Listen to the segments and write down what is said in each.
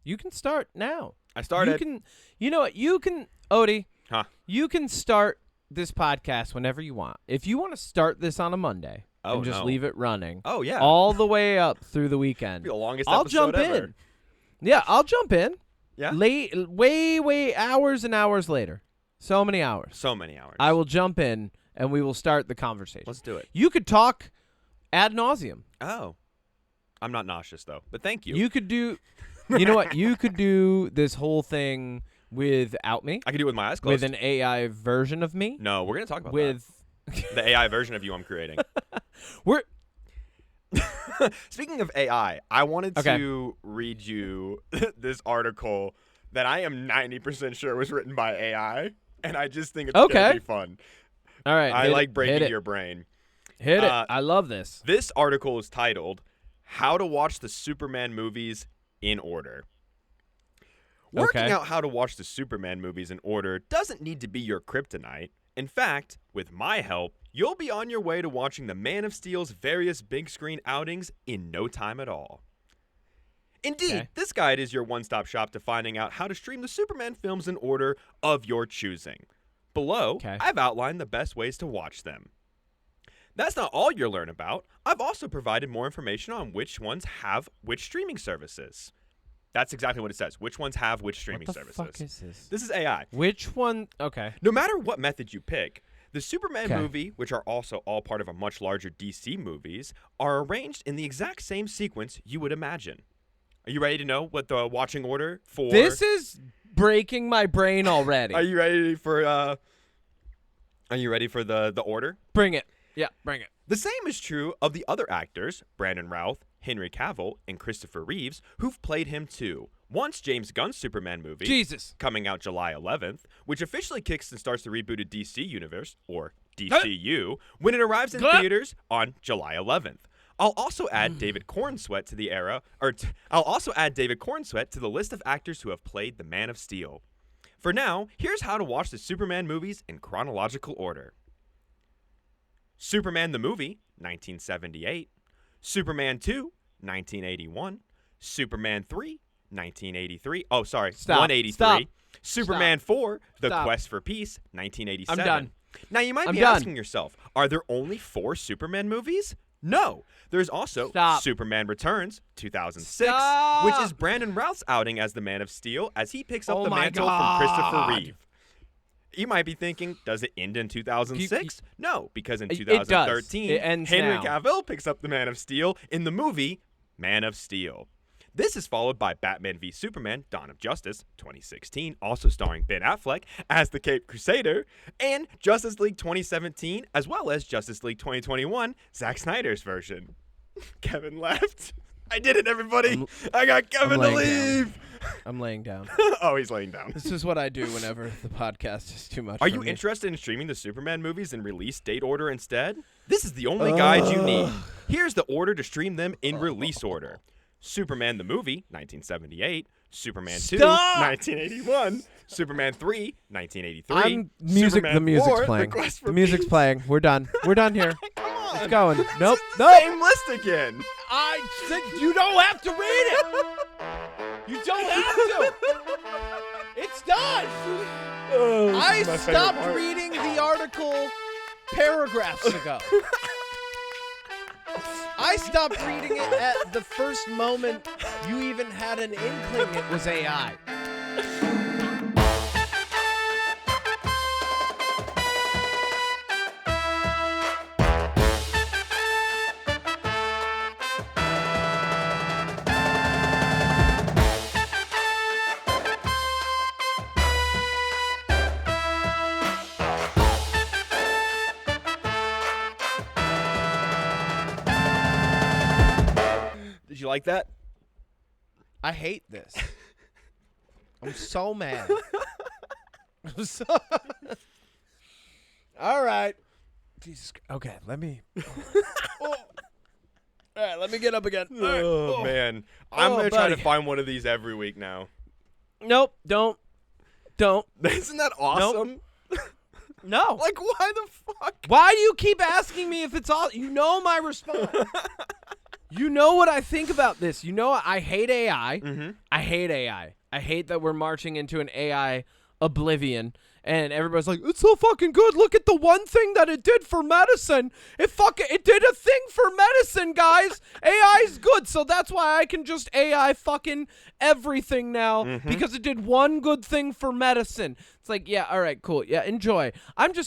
You can start now. I started. You know what? You can, Odie. Huh? You can start this podcast whenever you want. If you want to start this on a Monday and just leave it running. Oh, yeah. All the way up through the weekend. Be the longest I'll episode jump ever. in. Yeah, I'll jump in. Yeah. Way hours and hours later. So many hours. I will jump in and we will start the conversation. Let's do it. You could talk ad nauseum. Oh. I'm not nauseous, though, but thank you. You could do, you know what? You could do this whole thing without me. I could do it with my eyes closed. With an AI version of me. No, we're going to talk about that. The AI version of you I'm creating. Speaking of AI, I wanted to read you this article that I am 90% sure was written by AI, and I just think it's going to be fun. All right. I like breaking your brain. Hit it. I love this. This article is titled, How to Watch the Superman Movies in Order. Working out how to watch the Superman movies in order doesn't need to be your kryptonite. In fact, with my help, you'll be on your way to watching the Man of Steel's various big screen outings in no time at all. Indeed, this guide is your one-stop shop to finding out how to stream the Superman films in order of your choosing. Below, I've outlined the best ways to watch them. That's not all you'll learn about. I've also provided more information on which ones have which streaming services. That's exactly what it says. Which ones have which streaming services. What the fuck is this? This is AI. Which one? Okay. No matter what method you pick, the Superman movie, which are also all part of a much larger DC movies, are arranged in the exact same sequence you would imagine. Are you ready to know what the watching order for... This is breaking my brain already. Are you ready for the order? Bring it. Yeah, bring it. The same is true of the other actors, Brandon Routh, Henry Cavill, and Christopher Reeves, who've played him too. Once James Gunn's Superman movie, coming out July 11th, which officially kicks and starts the rebooted DC universe, or DCU, when it arrives in theaters on July 11th. I'll also add David Cornsweet to the list of actors who have played the Man of Steel. For now, here's how to watch the Superman movies in chronological order. Superman the movie, 1978. Superman 2, 1981. Superman 3, 1983. Oh, sorry, 183. Superman 4, The Quest for Peace, 1987. I'm done. Now, you might be asking yourself, are there only 4 Superman movies? No. There's also Superman Returns, 2006, which is Brandon Routh's outing as the Man of Steel as he picks up the mantle from Christopher Reeve. You might be thinking, does it end in 2006? No, because in 2013, Henry Cavill picks up the Man of Steel in the movie Man of Steel. This is followed by Batman v Superman, Dawn of Justice, 2016, also starring Ben Affleck as the Caped Crusader, and Justice League 2017, as well as Justice League 2021, Zack Snyder's version. Kevin left. I did it, everybody. I got Kevin to leave. I'm laying down. Oh, he's laying down. This is what I do whenever the podcast is too much. Are you interested in streaming the Superman movies in release date order instead? This is the only guide you need. Here's the order to stream them in release order. Superman the movie, 1978. Superman 2, 1981. Superman 3, 1983. The music's playing. The music's playing. We're done. We're done here. It's going. Nope. Same list again. I said you don't have to read it. You don't have to. It's done. I stopped reading the article paragraphs ago. I stopped reading it at the first moment you even had an inkling it was AI. Did you like that? I hate this. I'm so mad. All right. Jesus. Okay, let me. All right, let me get up again. Oh, man. I'm going to try to find one of these every week now. Nope, don't. Isn't that awesome? Nope. No. Like, why the fuck? Why do you keep asking me if it's all? You know my response. You know what I think about this? You know, I hate AI. Mm-hmm. I hate AI. I hate that we're marching into an AI oblivion. And everybody's like, it's so fucking good. Look at the one thing that it did for medicine. It did a thing for medicine, guys. AI's good. So that's why I can just AI fucking everything now because it did one good thing for medicine. It's like, yeah, all right, cool. Yeah, enjoy. I'm going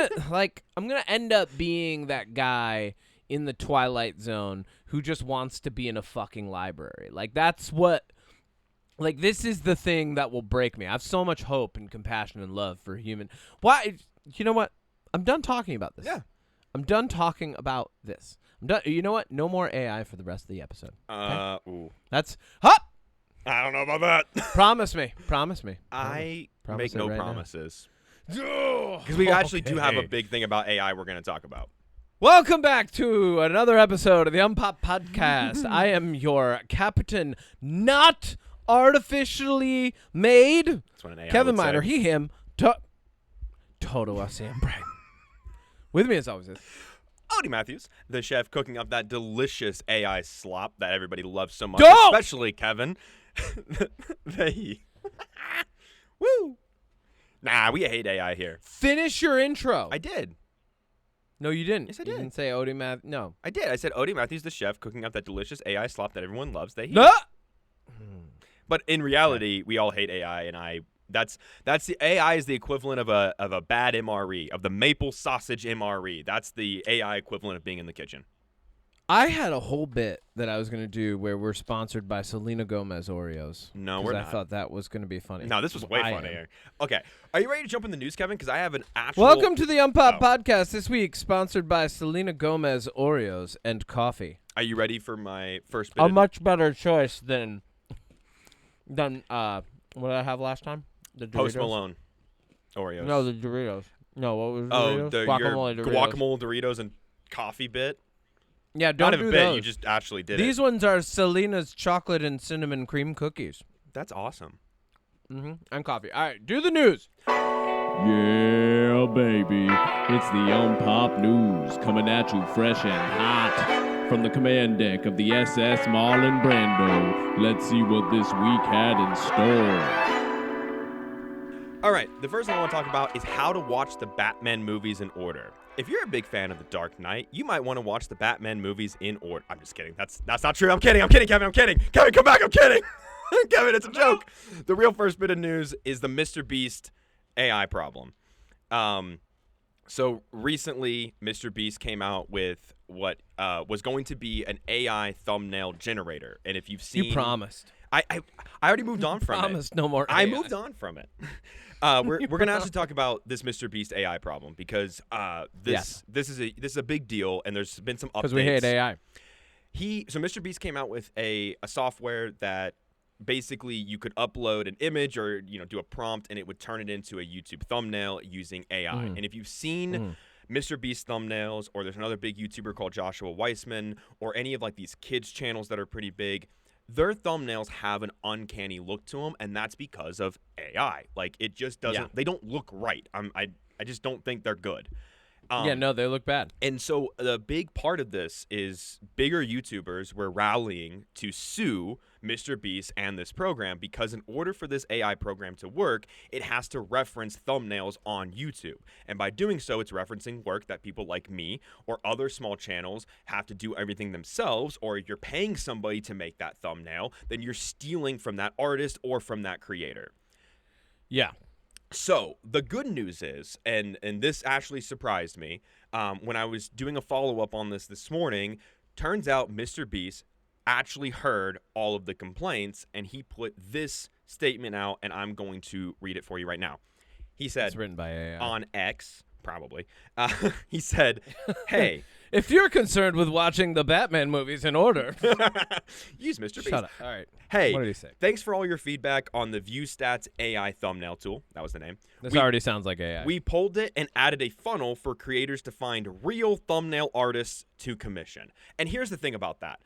to end up being that guy in the Twilight Zone who just wants to be in a fucking library. Like, that's what, like, this is the thing that will break me. I have so much hope and compassion and love for human. Why? You know what? I'm done talking about this. Yeah. I'm done talking about this. I'm done. You know what? No more AI for the rest of the episode. Okay? Ooh. That's, hop! I don't know about that. Promise me. I Promise make it no right now. promises. Because we actually do have a Okay. big thing about AI we're going to talk about. Welcome back to another episode of the UnPop podcast. I am your captain, not artificially made. That's what an AI Kevin would say. Miner, he, him, Toto siempre. With me as always is Odie Matthews, the chef cooking up that delicious AI slop that everybody loves so much, Don't! especially Kevin. Woo! Nah, we hate AI here. Finish your intro. I did. No, you didn't. Yes, I You did. didn't say Odie Math. No. I did. I said Odie Matthews, the chef, cooking up that delicious AI slop that everyone loves. They hate. No. But in reality, we all hate AI, and that's the AI is the equivalent of a bad MRE, of the maple sausage MRE. That's the AI equivalent of being in the kitchen. I had a whole bit that I was going to do where we're sponsored by Selena Gomez Oreos. No, 'cause we're I not. thought that was going to be funny. No, this was way I am. funnier. Okay, are you ready to jump in the news, Kevin? Because I have an actual. Welcome to the UnPop Oh. podcast this week, sponsored by Selena Gomez Oreos and coffee. Are you ready for my first bit? A of- much better choice than what did I have last time? The Doritos? Post Malone Oreos. No, the Doritos. No, what was Oh, Doritos? your Guacamole Doritos. guacamole Doritos and coffee bit. Yeah, don't Not even do bit. those. You just actually did These it. ones are Selena's chocolate and cinnamon cream cookies. That's awesome. And coffee. All right, do the news. Yeah, baby. It's the UnPop News coming at you fresh and hot from the command deck of the SS Marlon Brando. Let's see what this week had in store. All right, the first thing I want to talk about is how to watch the Batman movies in order. If you're a big fan of The Dark Knight, you might want to watch the Batman movies in order. I'm just kidding. That's not true. I'm kidding, Kevin. I'm kidding. Kevin, come back. I'm kidding. Kevin, it's a joke. The real first bit of news is the Mr. Beast AI problem. So recently, Mr. Beast came out with what was going to be an AI thumbnail generator. And if you've seen... You promised. I already moved on from it. Promised no more. I AI. moved on from it. We're going to actually talk about this Mr. Beast AI problem because this is a big deal, and there's been some updates. Because we hate AI. So Mr. Beast came out with a software that basically you could upload an image or do a prompt, and it would turn it into a YouTube thumbnail using AI. And if you've seen Mr. Beast thumbnails, or there's another big YouTuber called Joshua Weissman, or any of like these kids channels that are pretty big, their thumbnails have an uncanny look to them, and that's because of AI. Like, it just doesn't, they don't look right. I just don't think they're good. Yeah, no, they look bad. And so the big part of this is bigger YouTubers were rallying to sue Mr. Beast and this program because in order for this AI program to work, it has to reference thumbnails on YouTube. And by doing so, it's referencing work that people like me or other small channels have to do everything themselves, or if you're paying somebody to make that thumbnail, then you're stealing from that artist or from that creator. Yeah. So the good news is, and this actually surprised me, when I was doing a follow-up on this morning, turns out Mr. Beast actually heard all of the complaints, and he put this statement out, and I'm going to read it for you right now. He said, It's written by AI. on X, probably, he said, hey. If you're concerned with watching the Batman movies in order. Use Mr. Beast. Shut up. All right. Hey, What did he say? thanks for all your feedback on the ViewStats AI thumbnail tool. That was the name. This already sounds like AI. We pulled it and added a funnel for creators to find real thumbnail artists to commission. And here's the thing about that.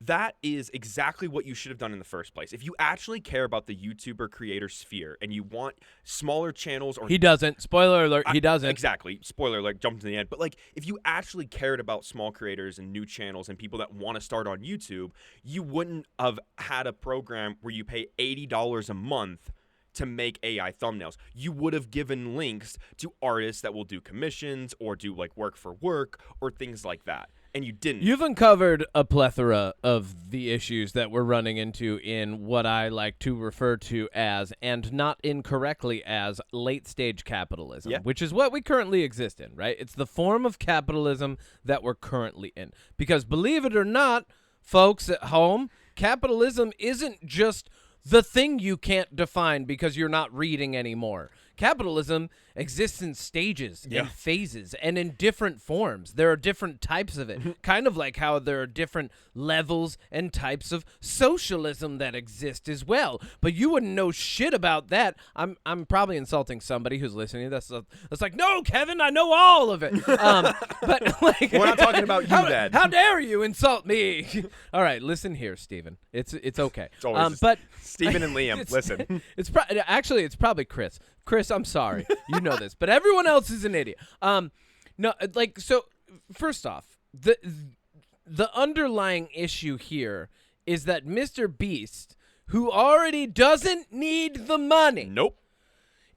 that is exactly what you should have done in the first place. If you actually care about the YouTuber creator sphere and you want smaller channels or... He doesn't. Spoiler alert, he doesn't. Exactly. Spoiler alert, jumped to the end. But like, if you actually cared about small creators and new channels and people that want to start on YouTube, you wouldn't have had a program where you pay $80 a month to make AI thumbnails. You would have given links to artists that will do commissions or do like work for work or things like that. And you didn't. You've uncovered a plethora of the issues that we're running into in what I like to refer to as, and not incorrectly as, late-stage capitalism, which is what we currently exist in, right? It's the form of capitalism that we're currently in. Because believe it or not, folks at home, capitalism isn't just the thing you can't define because you're not reading anymore. Capitalism exists in stages, in phases, and in different forms. There are different types of it, kind of like how there are different levels and types of socialism that exist as well. But you wouldn't know shit about that. I'm probably insulting somebody who's listening. That's like, no, Kevin, I know all of it. But like, we're not talking about you, Dad. How dare you insult me? All right, listen here, Stephen. It's okay. It's always but Stephen and Liam, listen. It's probably Chris. Chris, I'm sorry. You know this, but everyone else is an idiot. No, like, so first off, the underlying issue here is that Mr. Beast, who already doesn't need the money,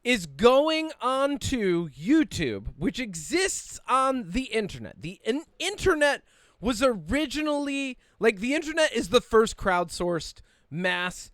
is going onto YouTube, which exists on the internet. The internet was originally, like, the internet is the first crowdsourced mass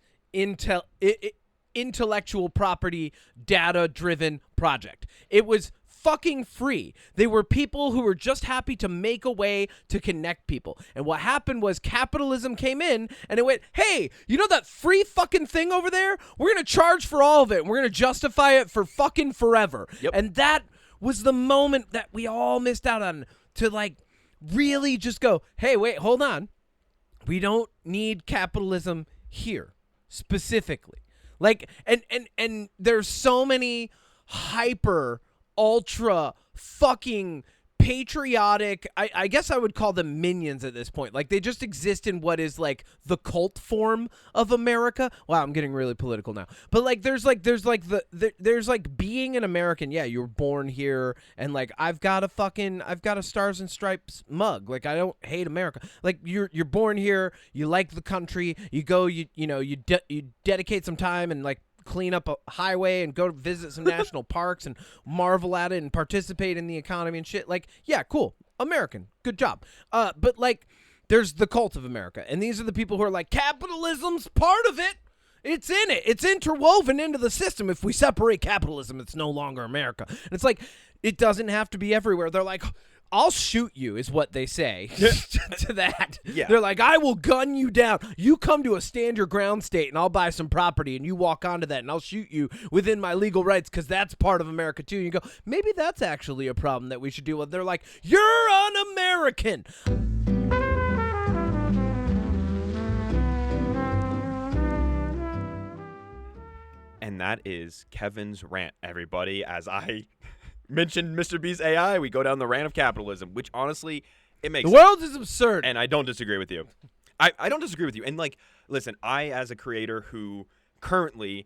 intellectual property data-driven project. It was fucking free. They were people who were just happy to make a way to connect people. And what happened was capitalism came in and it went, hey, you know that free fucking thing over there? We're going to charge for all of it. We're going to justify it for fucking forever. And that was the moment that we all missed out on, to like really just go, hey, wait, hold on. We don't need capitalism here specifically. Like, and there's so many hyper, ultra, fucking patriotic, I guess I would call them minions at this point. Like, they just exist in what is like the cult form of America. Wow, I'm getting really political now. But like, there's like being an American. Yeah, you were born here, and like I've got a Stars and Stripes mug. Like, I don't hate America. Like, you're born here, you like the country, you go, you dedicate some time and like clean up a highway and go visit some national parks and marvel at it and participate in the economy and shit. Like, yeah, cool. American. Good job. But like, there's the cult of America. And these are the people who are like, capitalism's part of it. It's in it. It's interwoven into the system. If we separate capitalism, it's no longer America. And it's like, it doesn't have to be everywhere. They're like, I'll shoot you, is what they say to that. Yeah. They're like, I will gun you down. You come to a stand your ground state and I'll buy some property and you walk onto that and I'll shoot you within my legal rights because that's part of America too. And you go, maybe that's actually a problem that we should deal with. They're like, you're un-American. And that is Kevin's rant, everybody. As I mentioned Mr. B's AI, we go down the rant of capitalism, which honestly, it makes the world is absurd. And I don't disagree with you. I don't disagree with you. And like, listen, I, as a creator who currently,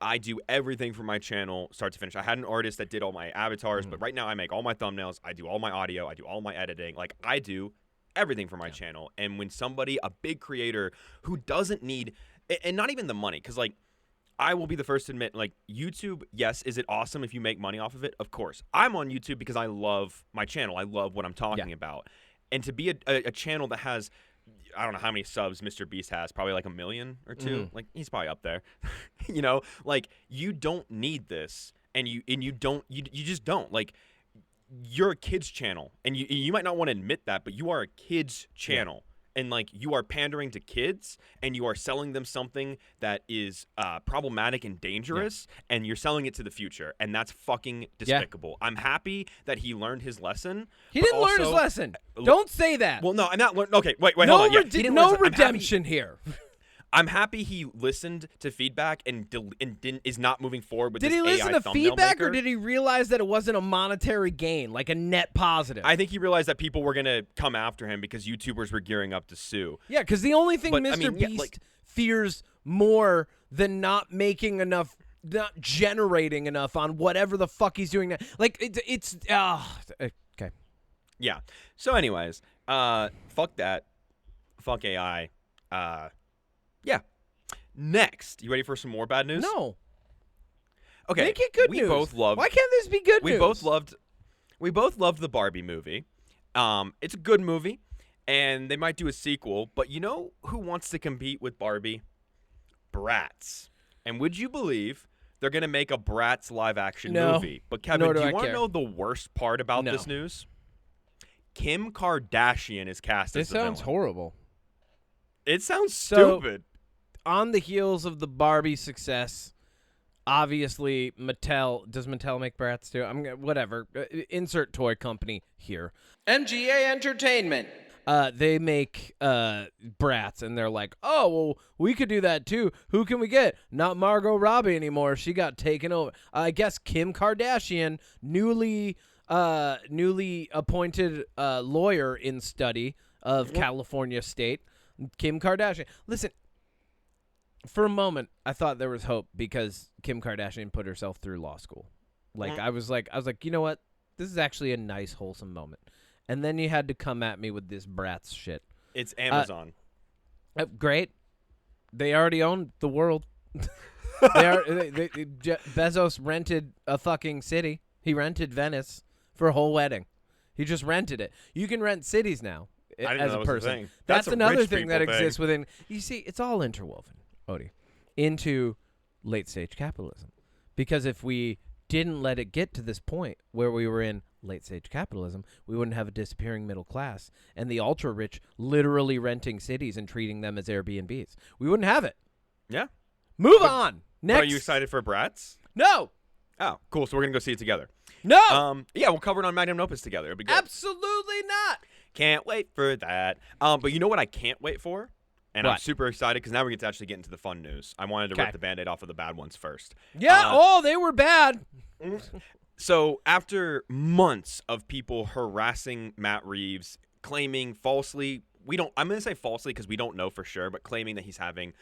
I do everything for my channel start to finish. I had an artist that did all my avatars, but right now I make all my thumbnails, I do all my audio, I do all my editing. Like, I do everything for my channel. And when somebody, a big creator who doesn't need, and not even the money, because like, I will be the first to admit, like, YouTube, yes, is it awesome if you make money off of it? Of course. I'm on YouTube because I love my channel. I love what I'm talking about. And to be a channel that has, I don't know how many subs Mr. Beast has, probably like 1 million or 2. Like, he's probably up there. You know, like, you don't need this, and you just don't. Like, you're a kid's channel, and you might not want to admit that, but you are a kid's channel. And like, you are pandering to kids and you are selling them something that is problematic and dangerous, and you're selling it to the future. And that's fucking despicable. I'm happy that he learned his lesson. He didn't learn his lesson. Don't say that. Well, no, I'm not. Okay, wait, hold on. No redemption here. I'm happy he listened to feedback and is not moving forward with this AI thumbnail maker. Did he listen to feedback, or did he realize that it wasn't a monetary gain, like a net positive? I think he realized that people were going to come after him because YouTubers were gearing up to sue. Yeah, because the only thing Mr. Beast fears more than not making enough, not generating enough on whatever the fuck he's doing now. Like, it's okay. Yeah. So anyways, fuck that. Fuck AI. Yeah. Next, you ready for some more bad news? No. Okay. Make it good news. We both loved. Why can't this be good news? We both loved the Barbie movie. It's a good movie, and they might do a sequel. But you know who wants to compete with Barbie? Bratz. And would you believe they're gonna make a Bratz live-action movie? But Kevin, do you want to know the worst part about this news? Kim Kardashian is cast as the villain. This sounds horrible. It sounds stupid. On the heels of the Barbie success, obviously Mattel, does Mattel make Bratz too? Whatever. Insert toy company here. MGA Entertainment. They make Bratz, and they're like, oh, well, we could do that too. Who can we get? Not Margot Robbie anymore. She got taken over. I guess Kim Kardashian, newly appointed lawyer in study of California State. Kim Kardashian. Listen, for a moment, I thought there was hope because Kim Kardashian put herself through law school. Like, I was like, you know what? This is actually a nice, wholesome moment. And then you had to come at me with this Bratz shit. It's Amazon. Great. They already own the world. Bezos rented a fucking city. He rented Venice for a whole wedding. He just rented it. You can rent cities now. As a person. That's another thing that exists within. You see, it's all interwoven, Odie, into late stage capitalism. Because if we didn't let it get to this point where we were in late stage capitalism, we wouldn't have a disappearing middle class and the ultra rich literally renting cities and treating them as Airbnbs. We wouldn't have it. Yeah. Move on. Next. Are you excited for Bratz? No. Oh, cool. So we're gonna go see it together. No. Yeah, we'll cover it on Magnum Opus together. It'll be good. Absolutely not. Can't wait for that. But you know what I can't wait for? And I'm super excited because now we get to actually get into the fun news. I wanted to rip the Band-Aid off of the bad ones first. Yeah, they were bad. So after months of people harassing Matt Reeves, claiming falsely, I'm going to say falsely because we don't know for sure, but claiming that he's having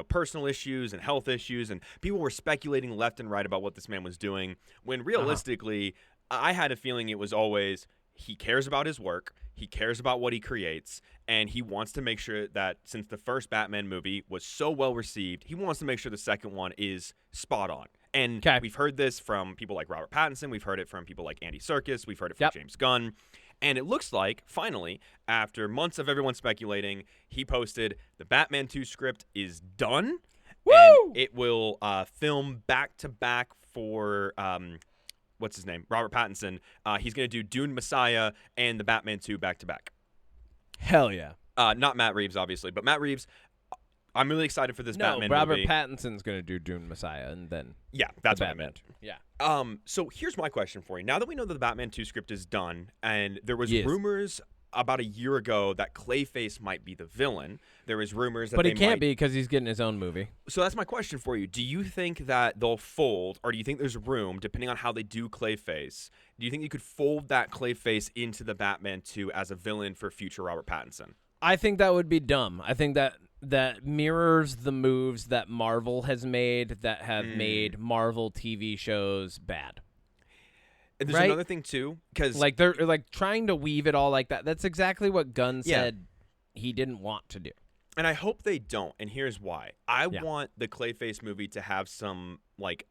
personal issues and health issues, and people were speculating left and right about what this man was doing, when realistically, I had a feeling it was always he cares about his work, he cares about what he creates, and he wants to make sure that since the first Batman movie was so well received, he wants to make sure the second one is spot on. And we've heard this from people like Robert Pattinson, we've heard it from people like Andy Serkis, we've heard it from James Gunn. And it looks like, finally, after months of everyone speculating, he posted the Batman 2 script is done. Woo! And it will film back-to-back for, what's his name? Robert Pattinson. He's going to do Dune Messiah and the Batman 2 back-to-back. Hell yeah. Not Matt Reeves, obviously, but Matt Reeves, I'm really excited for this Batman Robert movie. Pattinson's going to do Dune Messiah, and then that's what I meant. Yeah. So here's my question for you. Now that we know that the Batman 2 script is done, and there was rumors about a year ago that Clayface might be the villain. There was rumors that he can't be because he's getting his own movie. So that's my question for you. Do you think that they'll fold, or do you think there's room, depending on how they do Clayface, do you think you could fold that Clayface into the Batman 2 as a villain for future Robert Pattinson? I think that would be dumb. I think that mirrors the moves that Marvel has made that have made Marvel TV shows bad. And there's another thing too, because they're trying to weave it all like that. That's exactly what Gunn said he didn't want to do. And I hope they don't. And here's why. I want the Clayface movie to have some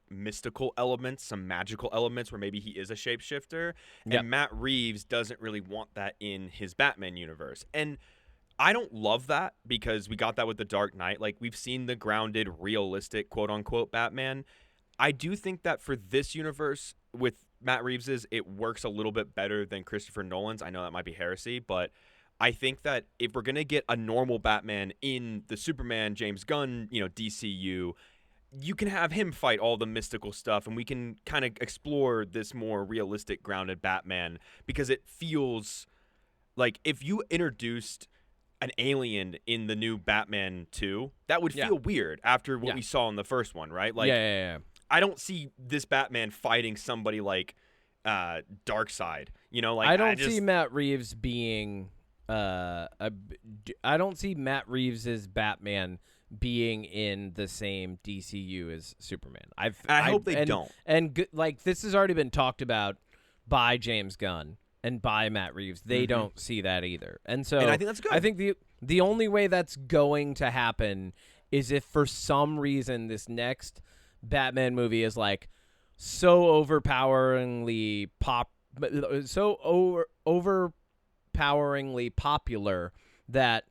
mystical elements, some magical elements where maybe he is a shapeshifter. And Matt Reeves doesn't really want that in his Batman universe. And I don't love that because we got that with The Dark Knight. We've seen the grounded, realistic, quote-unquote Batman. I do think that for this universe with Matt Reeves's, it works a little bit better than Christopher Nolan's. I know that might be heresy, but I think that if we're going to get a normal Batman in the Superman, James Gunn, DCU, you can have him fight all the mystical stuff, and we can kind of explore this more realistic, grounded Batman, because it feels like if you introduced an alien in the new Batman 2, that would feel weird after what we saw in the first one, right? Like, I don't see this Batman fighting somebody like Darkseid. You know, like I don't see Matt Reeves being I don't see Matt Reeves's Batman being in the same DCU as Superman. I hope they don't. And like this has already been talked about by James Gunn and by Matt Reeves. They don't see that either. And so I think that's good. I think the only way that's going to happen is if for some reason this next Batman movie is like so overpoweringly popular that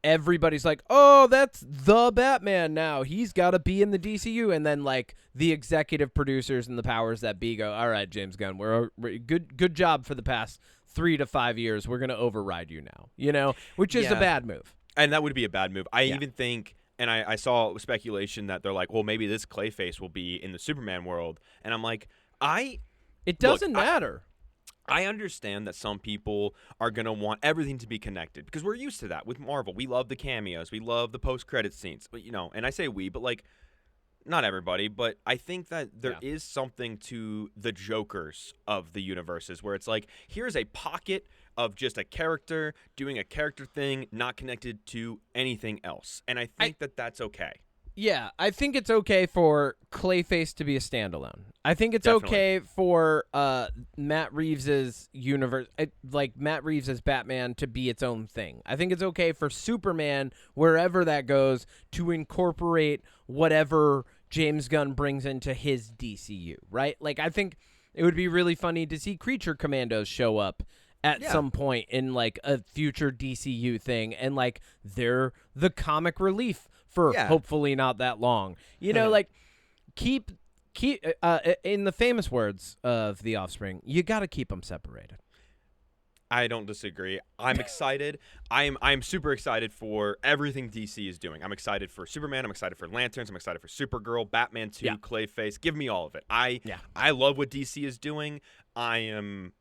everybody's like, oh, that's the Batman now. He's got to be in the DCU. And then, like, the executive producers and the powers that be go, all right, James Gunn, we're good job for the past 3 to 5 years. We're going to override you now, you know, which is a bad move. And that would be a bad move. I even think, and I saw speculation that they're like, well, maybe this Clayface will be in the Superman world. And I'm like, it doesn't matter. I understand that some people are going to want everything to be connected because we're used to that with Marvel. We love the cameos. We love the post-credit scenes. But, you know, and I say we, but, like, not everybody. But I think that there is something to the Jokers of the universes where it's like, here's a pocket of just a character doing a character thing not connected to anything else. And I think that that's okay. Yeah, I think it's okay for Clayface to be a standalone. I think it's okay for Matt Reeves's universe, like Matt Reeves's Batman, to be its own thing. I think it's okay for Superman, wherever that goes, to incorporate whatever James Gunn brings into his DCU, right? Like, I think it would be really funny to see Creature Commandos show up at some point in, like, a future DCU thing, and, like, they're the comic relief for hopefully not that long. You know, like, keep in the famous words of The Offspring, you got to keep them separated. I don't disagree. I'm excited. I'm super excited for everything DC is doing. I'm excited for Superman. I'm excited for Lanterns. I'm excited for Supergirl, Batman 2, Clayface. Give me all of it. I love what DC is doing. I'm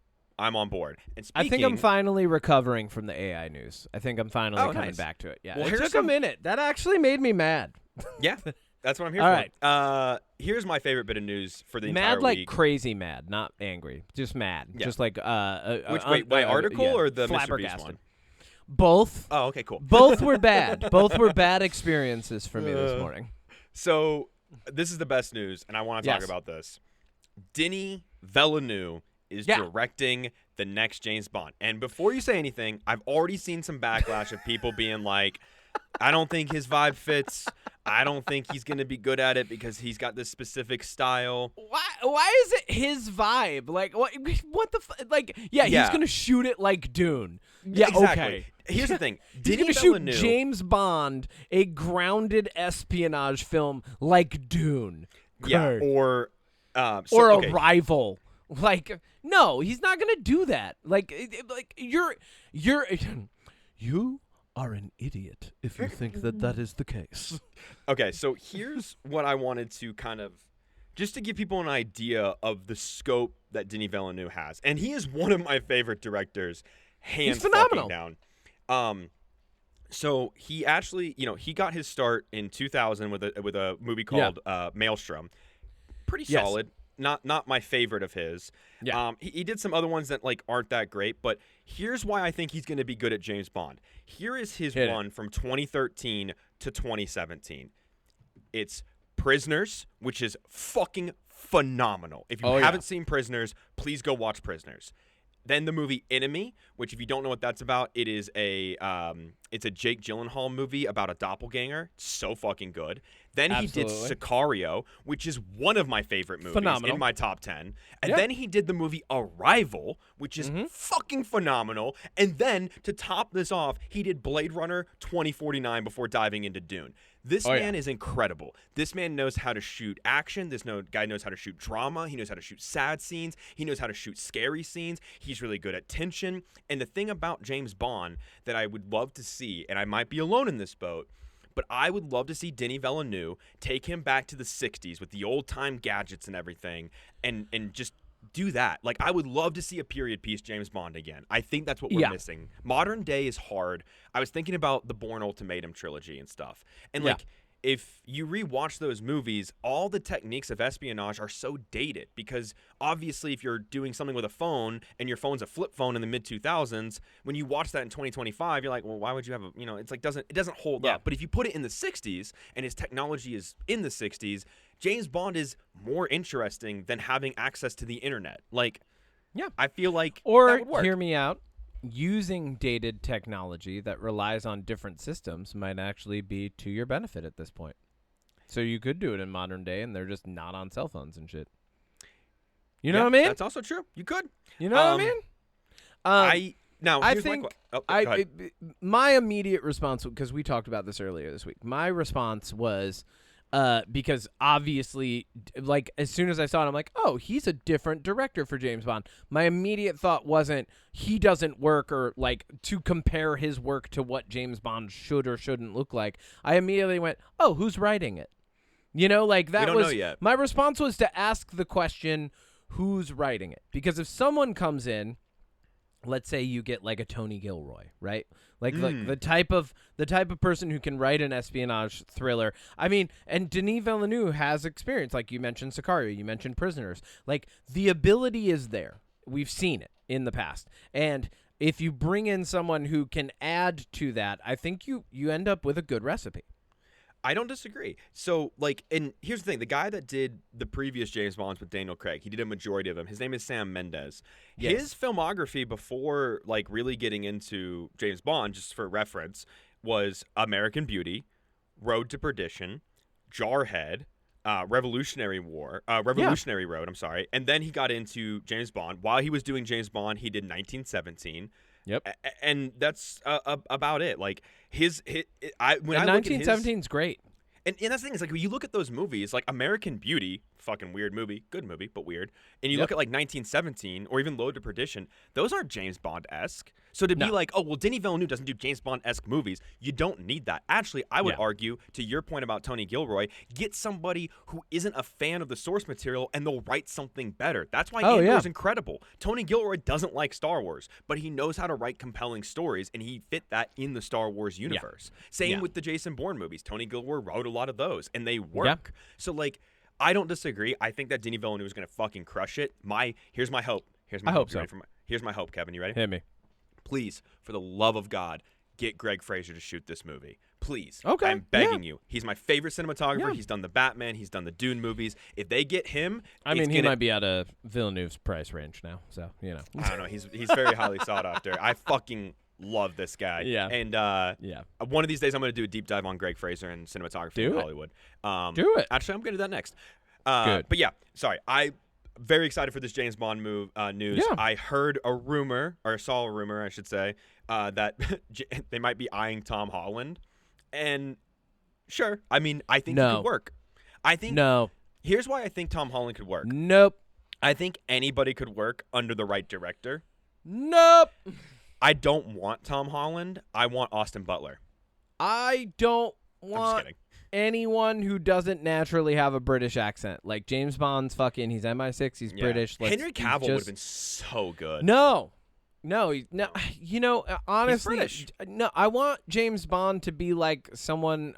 on board. And speaking, I think I'm finally recovering from the AI news. I think I'm finally coming back to it. Yeah, well, it took a minute. That actually made me mad. Yeah, that's what I'm here All for. Right. Here's my favorite bit of news for the entire week. Mad like crazy mad, not angry. Just mad. Yeah. Just like Which my article or the Mr. Beast one? Both. Oh, okay, cool. Both were bad. Both were bad experiences for me this morning. So this is the best news, and I want to talk about this. Denis Villeneuve is directing the next James Bond. And before you say anything, I've already seen some backlash of people being like, I don't think his vibe fits. I don't think he's going to be good at it because he's got this specific style. Why is it his vibe? Like, what the like, he's going to shoot it like Dune. Yeah, exactly. Okay. Here's the thing. He's going to shoot James Bond, a grounded espionage film like Dune. Yeah, or Arrival. Like, no, he's not gonna do that. Like you are an idiot if you think that is the case. Okay, so here's what I wanted to kind of just to give people an idea of the scope that Denis Villeneuve has, and he is one of my favorite directors, hands fucking down. So he actually, he got his start in 2000 with a movie called Maelstrom. Pretty solid. Not my favorite of his. Yeah. He did some other ones that like aren't that great, but here's why I think he's going to be good at James Bond. Here is his one from 2013 to 2017. It's Prisoners, which is fucking phenomenal. If you haven't seen Prisoners, please go watch Prisoners. Then the movie Enemy, which if you don't know what that's about, it is it's a Jake Gyllenhaal movie about a doppelganger. So fucking good. Then he did Sicario, which is one of my favorite movies in my top 10. And then he did the movie Arrival, which is fucking phenomenal. And then to top this off, he did Blade Runner 2049 before diving into Dune. This man is incredible. This man knows how to shoot action. This guy knows how to shoot drama. He knows how to shoot sad scenes. He knows how to shoot scary scenes. He's really good at tension. And the thing about James Bond that I would love to see, and I might be alone in this boat, but I would love to see Denis Villeneuve take him back to the 60s with the old-time gadgets and everything and just do that. Like, I would love to see a period piece James Bond again. I think that's what we're missing. Modern day is hard. I was thinking about the Bourne Ultimatum trilogy and stuff. And, like, if you rewatch those movies, all the techniques of espionage are so dated because obviously if you're doing something with a phone and your phone's a flip phone in the mid-2000s, when you watch that in 2025, you're like, well, why would you have a, it's like it doesn't hold up. But if you put it in the 60s and his technology is in the 60s, James Bond is more interesting than having access to the internet. Like, I feel like that would work. Hear me out. Using dated technology that relies on different systems might actually be to your benefit at this point. So you could do it in modern day, and they're just not on cell phones and shit. You know what I mean? That's also true. You could. You know what I mean? I think my immediate response, because we talked about this earlier this week, my response was because obviously, like, as soon as I saw it, I'm like, oh, he's a different director for James Bond. My immediate thought wasn't he doesn't work or, like, to compare his work to what James Bond should or shouldn't look like. I immediately went, oh, who's writing it? Like, that we don't know yet. My response was to ask the question, who's writing it? Because if someone comes in, let's say you get like a Tony Gilroy, right? Like the type of person who can write an espionage thriller. I mean, and Denis Villeneuve has experience. Like you mentioned Sicario, you mentioned Prisoners. Like the ability is there. We've seen it in the past. And if you bring in someone who can add to that, I think you end up with a good recipe. I don't disagree. So, like, and here's the thing. The guy that did the previous James Bonds with Daniel Craig, he did a majority of them. His name is Sam Mendes. Yes. His filmography before, like, really getting into James Bond, just for reference, was American Beauty, Road to Perdition, Jarhead, Revolutionary Road, I'm sorry. And then he got into James Bond. While he was doing James Bond, he did 1917. Yep. And that's about it. Like, when I look at 1917's great. And that's the thing is, like, when you look at those movies, like American Beauty, fucking weird movie, good movie, but weird. And you look at, like, 1917 or even Road to Perdition, those aren't James Bond-esque. So to be like, oh, well, Denis Villeneuve doesn't do James Bond-esque movies, you don't need that. Actually, I would argue, to your point about Tony Gilroy, get somebody who isn't a fan of the source material and they'll write something better. That's why Andor's incredible. Tony Gilroy doesn't like Star Wars, but he knows how to write compelling stories, and he fit that in the Star Wars universe. Same with the Jason Bourne movies. Tony Gilroy wrote a lot of those, and they work. So, like, I don't disagree. I think that Denis Villeneuve is going to fucking crush it. Here's my hope. Here's my hope. Here's my hope, Kevin. You ready? Hit me. Please, for the love of God, get Greg Fraser to shoot this movie. Please. Okay. I'm begging you. He's my favorite cinematographer. Yeah. He's done the Batman. He's done the Dune movies. If they get him, he might be out of Villeneuve's price range now. So, I don't know. He's very highly sought after. I fucking love this guy. Yeah. And one of these days I'm going to do a deep dive on Greg Fraser and cinematography in Hollywood. Do it. Actually, I'm going to do that next. Good. But yeah, sorry. I'm very excited for this James Bond news. Yeah. I heard a rumor, or saw a rumor, I should say, that they might be eyeing Tom Holland. And sure, I mean, I think it could work. Here's why I think Tom Holland could work. Nope. I think anybody could work under the right director. Nope. I don't want Tom Holland. I want Austin Butler. I don't I'm just want kidding. anyone who doesn't naturally have a British accent. Like James Bond's fucking, he's MI6, he's British. Henry Cavill would have been so good. No, honestly, British. I want James Bond to be like someone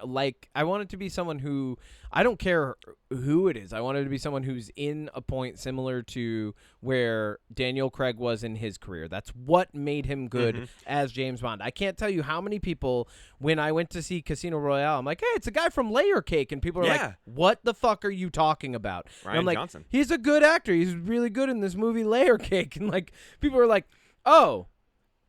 I want it to be someone who, I don't care who it is. I want it to be someone who's in a point similar to where Daniel Craig was in his career. That's what made him good as James Bond. I can't tell you how many people, when I went to see Casino Royale, I'm like, hey, it's a guy from Layer Cake. And people are like, what the fuck are you talking about? Rian I'm like, Johnson. He's a good actor. He's really good in this movie Layer Cake. And like, people are like, oh,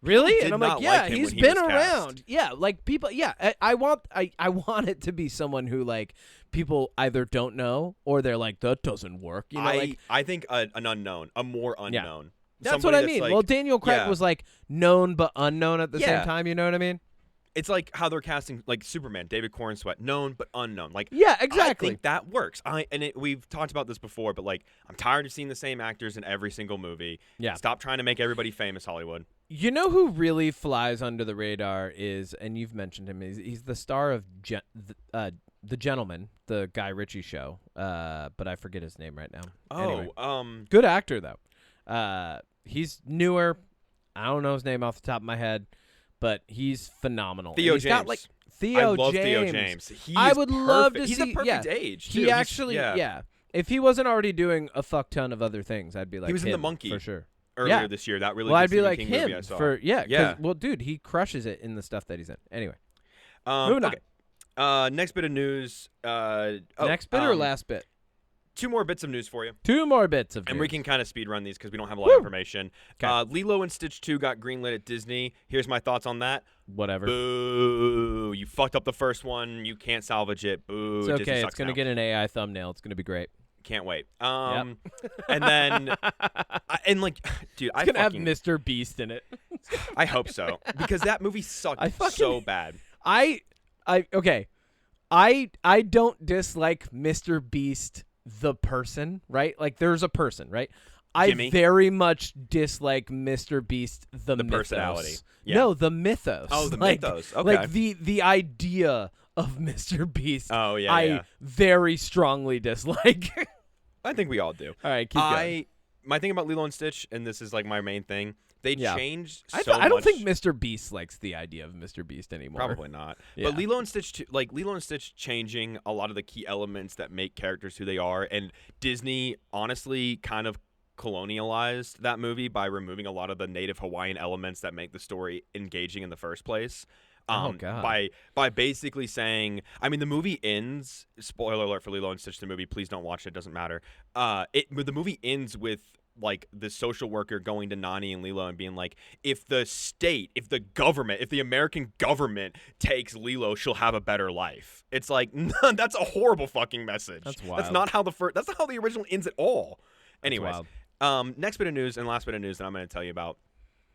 really? And I'm like, yeah, he's been around. Yeah, like people. Yeah, I want it to be someone who like people either don't know or they're like, that doesn't work. You know, I think an unknown, a more unknown. That's what I mean. Well, Daniel Craig was like known but unknown at the same time. You know what I mean? It's like how they're casting like Superman, David Cornsweet, known but unknown. Like, yeah, exactly. I think that works. We've talked about this before, but like, I'm tired of seeing the same actors in every single movie. Yeah, stop trying to make everybody famous, Hollywood. You know who really flies under the radar is, and you've mentioned him. He's the star of the gentleman, the Guy Ritchie show, but I forget his name right now. Oh, good actor though. He's newer. I don't know his name off the top of my head, but he's phenomenal. Theo James. Got, like, Theo I love James. Theo James. He I is would perfect. love to He's see. a perfect age. Too. He actually, If he wasn't already doing a fuck ton of other things, I'd be like, he was in The him, Monkey for sure. Earlier this year. That really. Well, good I'd be Stephen like King him movie I saw. for yeah. Well, dude, he crushes it in the stuff that he's in. Anyway, Moving on. Next bit of news. Next bit or last bit? 2 more bits of news for you. 2 more bits of news. And we can kind of speed run these because we don't have a lot of information. Okay. Lilo and Stitch 2 got greenlit at Disney. Here's my thoughts on that. Whatever. Boo. You fucked up the first one. You can't salvage it. Boo. It's Disney okay. sucks It's going to now. get an AI thumbnail. It's going to be great. Can't wait. Yep. And then, dude, It's going to have Mr. Beast in it. I hope so. Because that movie sucked so bad. Okay. I don't dislike Mr. Beast the person, right? Like there's a person, right? Jimmy? I very much dislike Mr. Beast the mythos. Personality. Yeah. No, the mythos. Oh, the like, mythos. Okay. Like the idea of Mr. Beast. Oh, yeah. I very strongly dislike. I think we all do. All right, keep going. My thing about Lilo and Stitch, and this is like my main thing, they changed so much. I don't think Mr. Beast likes the idea of Mr. Beast anymore. Probably not. Yeah. But Lilo and Stitch changing a lot of the key elements that make characters who they are, and Disney honestly kind of colonialized that movie by removing a lot of the native Hawaiian elements that make the story engaging in the first place. Oh, God. By basically saying, I mean, the movie ends. Spoiler alert for Lilo and Stitch, the movie. Please don't watch it. It doesn't matter. The movie ends with like the social worker going to Nani and Lilo and being like, if the state, if the government, if the American government takes Lilo, she'll have a better life. It's like, that's a horrible fucking message. That's wild. That's not how the original ends at all. Anyways, next bit of news and last bit of news that I'm going to tell you about.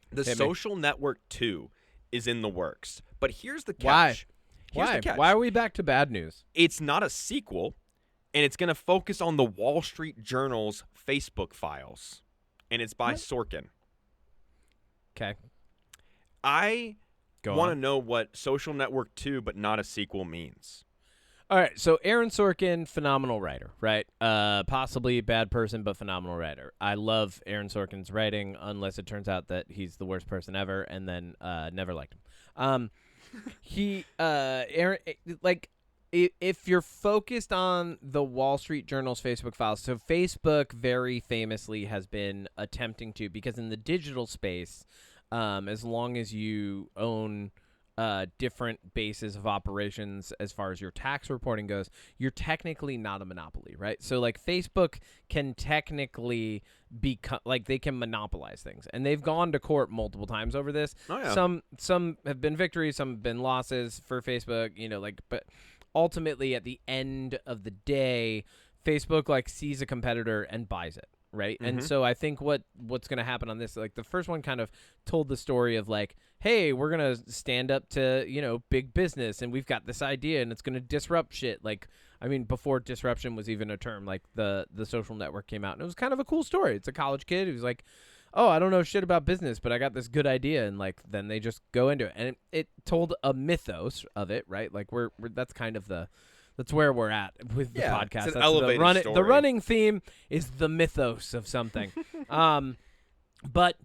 The Social Network 2 is in the works. But here's the catch. Why? Why are we back to bad news? It's not a sequel, and it's going to focus on the Wall Street Journal's Facebook files, and it's by Sorkin. Okay. I want to know what Social Network 2 but not a sequel means. All right, so Aaron Sorkin, phenomenal writer, right? Possibly a bad person, but phenomenal writer. I love Aaron Sorkin's writing, unless it turns out that he's the worst person ever, and then never liked him. Aaron, like, if you're focused on the Wall Street Journal's Facebook files, so Facebook very famously has been attempting to, because in the digital space, as long as you own different bases of operations as far as your tax reporting goes, you're technically not a monopoly, right? So like Facebook can technically become like they can monopolize things, and they've gone to court multiple times over this. Oh, yeah. Some have been victories, some have been losses for Facebook, but ultimately at the end of the day, Facebook like sees a competitor and buys it. Right. And so I think what's going to happen on this, like the first one kind of told the story of like, hey, we're going to stand up to, big business, and we've got this idea and it's going to disrupt shit. Like, I mean, before disruption was even a term, like the Social Network came out, and it was kind of a cool story. It's a college kid who's like, oh, I don't know shit about business, but I got this good idea. And like, then they just go into it, and it told a mythos of it. Right. Like that's kind of that's where we're at with the podcast. It's an That's elevated story. The running theme is the mythos of something. But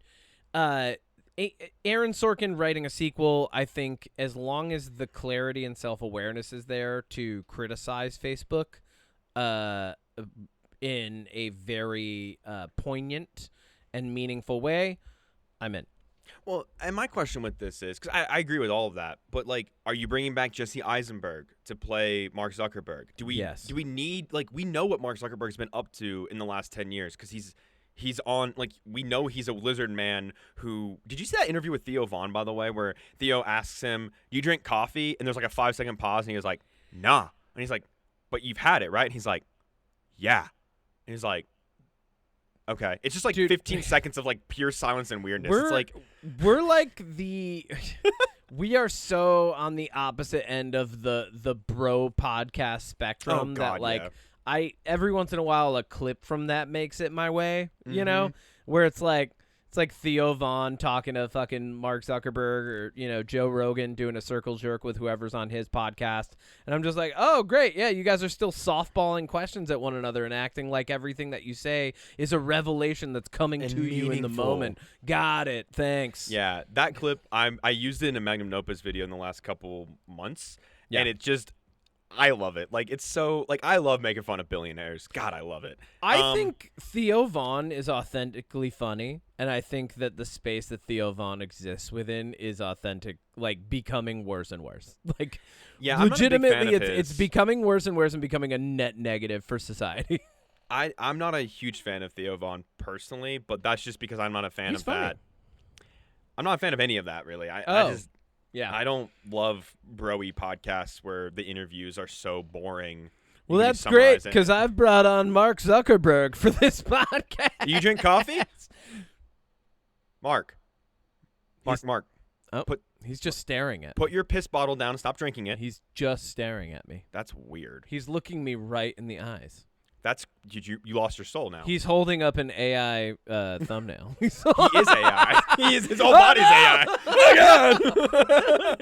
Aaron Sorkin writing a sequel, I think, as long as the clarity and self-awareness is there to criticize Facebook in a very poignant and meaningful way, I'm in. Well, and my question with this is, because I agree with all of that, but like, are you bringing back Jesse Eisenberg to play Mark Zuckerberg? Do we need, like, we know what Mark Zuckerberg's been up to in the last 10 years, because he's on, like, we know he's a lizard man who, did you see that interview with Theo Vaughn, by the way, where Theo asks him, do you drink coffee? And there's like a 5-second pause, and he was like, nah. And he's like, but you've had it, right? And he's like, yeah. And he's like, okay. It's just like 15 seconds of like pure silence and weirdness. We're like we are so on the opposite end of the bro podcast spectrum I every once in a while a clip from that makes it my way, where it's like It's like Theo Von talking to fucking Mark Zuckerberg or, Joe Rogan doing a circle jerk with whoever's on his podcast. And I'm just like, oh, great. Yeah, you guys are still softballing questions at one another and acting like everything that you say is a revelation that's coming to you in the moment. Got it. Thanks. Yeah, that clip, I used it in a Magnum Opus video in the last couple months. Yeah. And it just... I love it. Like, it's so... Like, I love making fun of billionaires. God, I love it. I think Theo Von is authentically funny, and I think that the space that Theo Von exists within is authentic, like, becoming worse and worse. Like, yeah, legitimately, it's becoming worse and worse and becoming a net negative for society. I'm not a huge fan of Theo Von personally, but that's just because I'm not a fan of that. I'm not a fan of any of that, really. Yeah, I don't love bro-y podcasts where the interviews are so boring. Well, that's great, because I've brought on Mark Zuckerberg for this podcast. You drink coffee? Mark. Oh, he's just staring at me. Put your piss bottle down and stop drinking it. He's just staring at me. That's weird. He's looking me right in the eyes. You lost your soul now. He's holding up an AI thumbnail. He is AI. His whole body's AI. Oh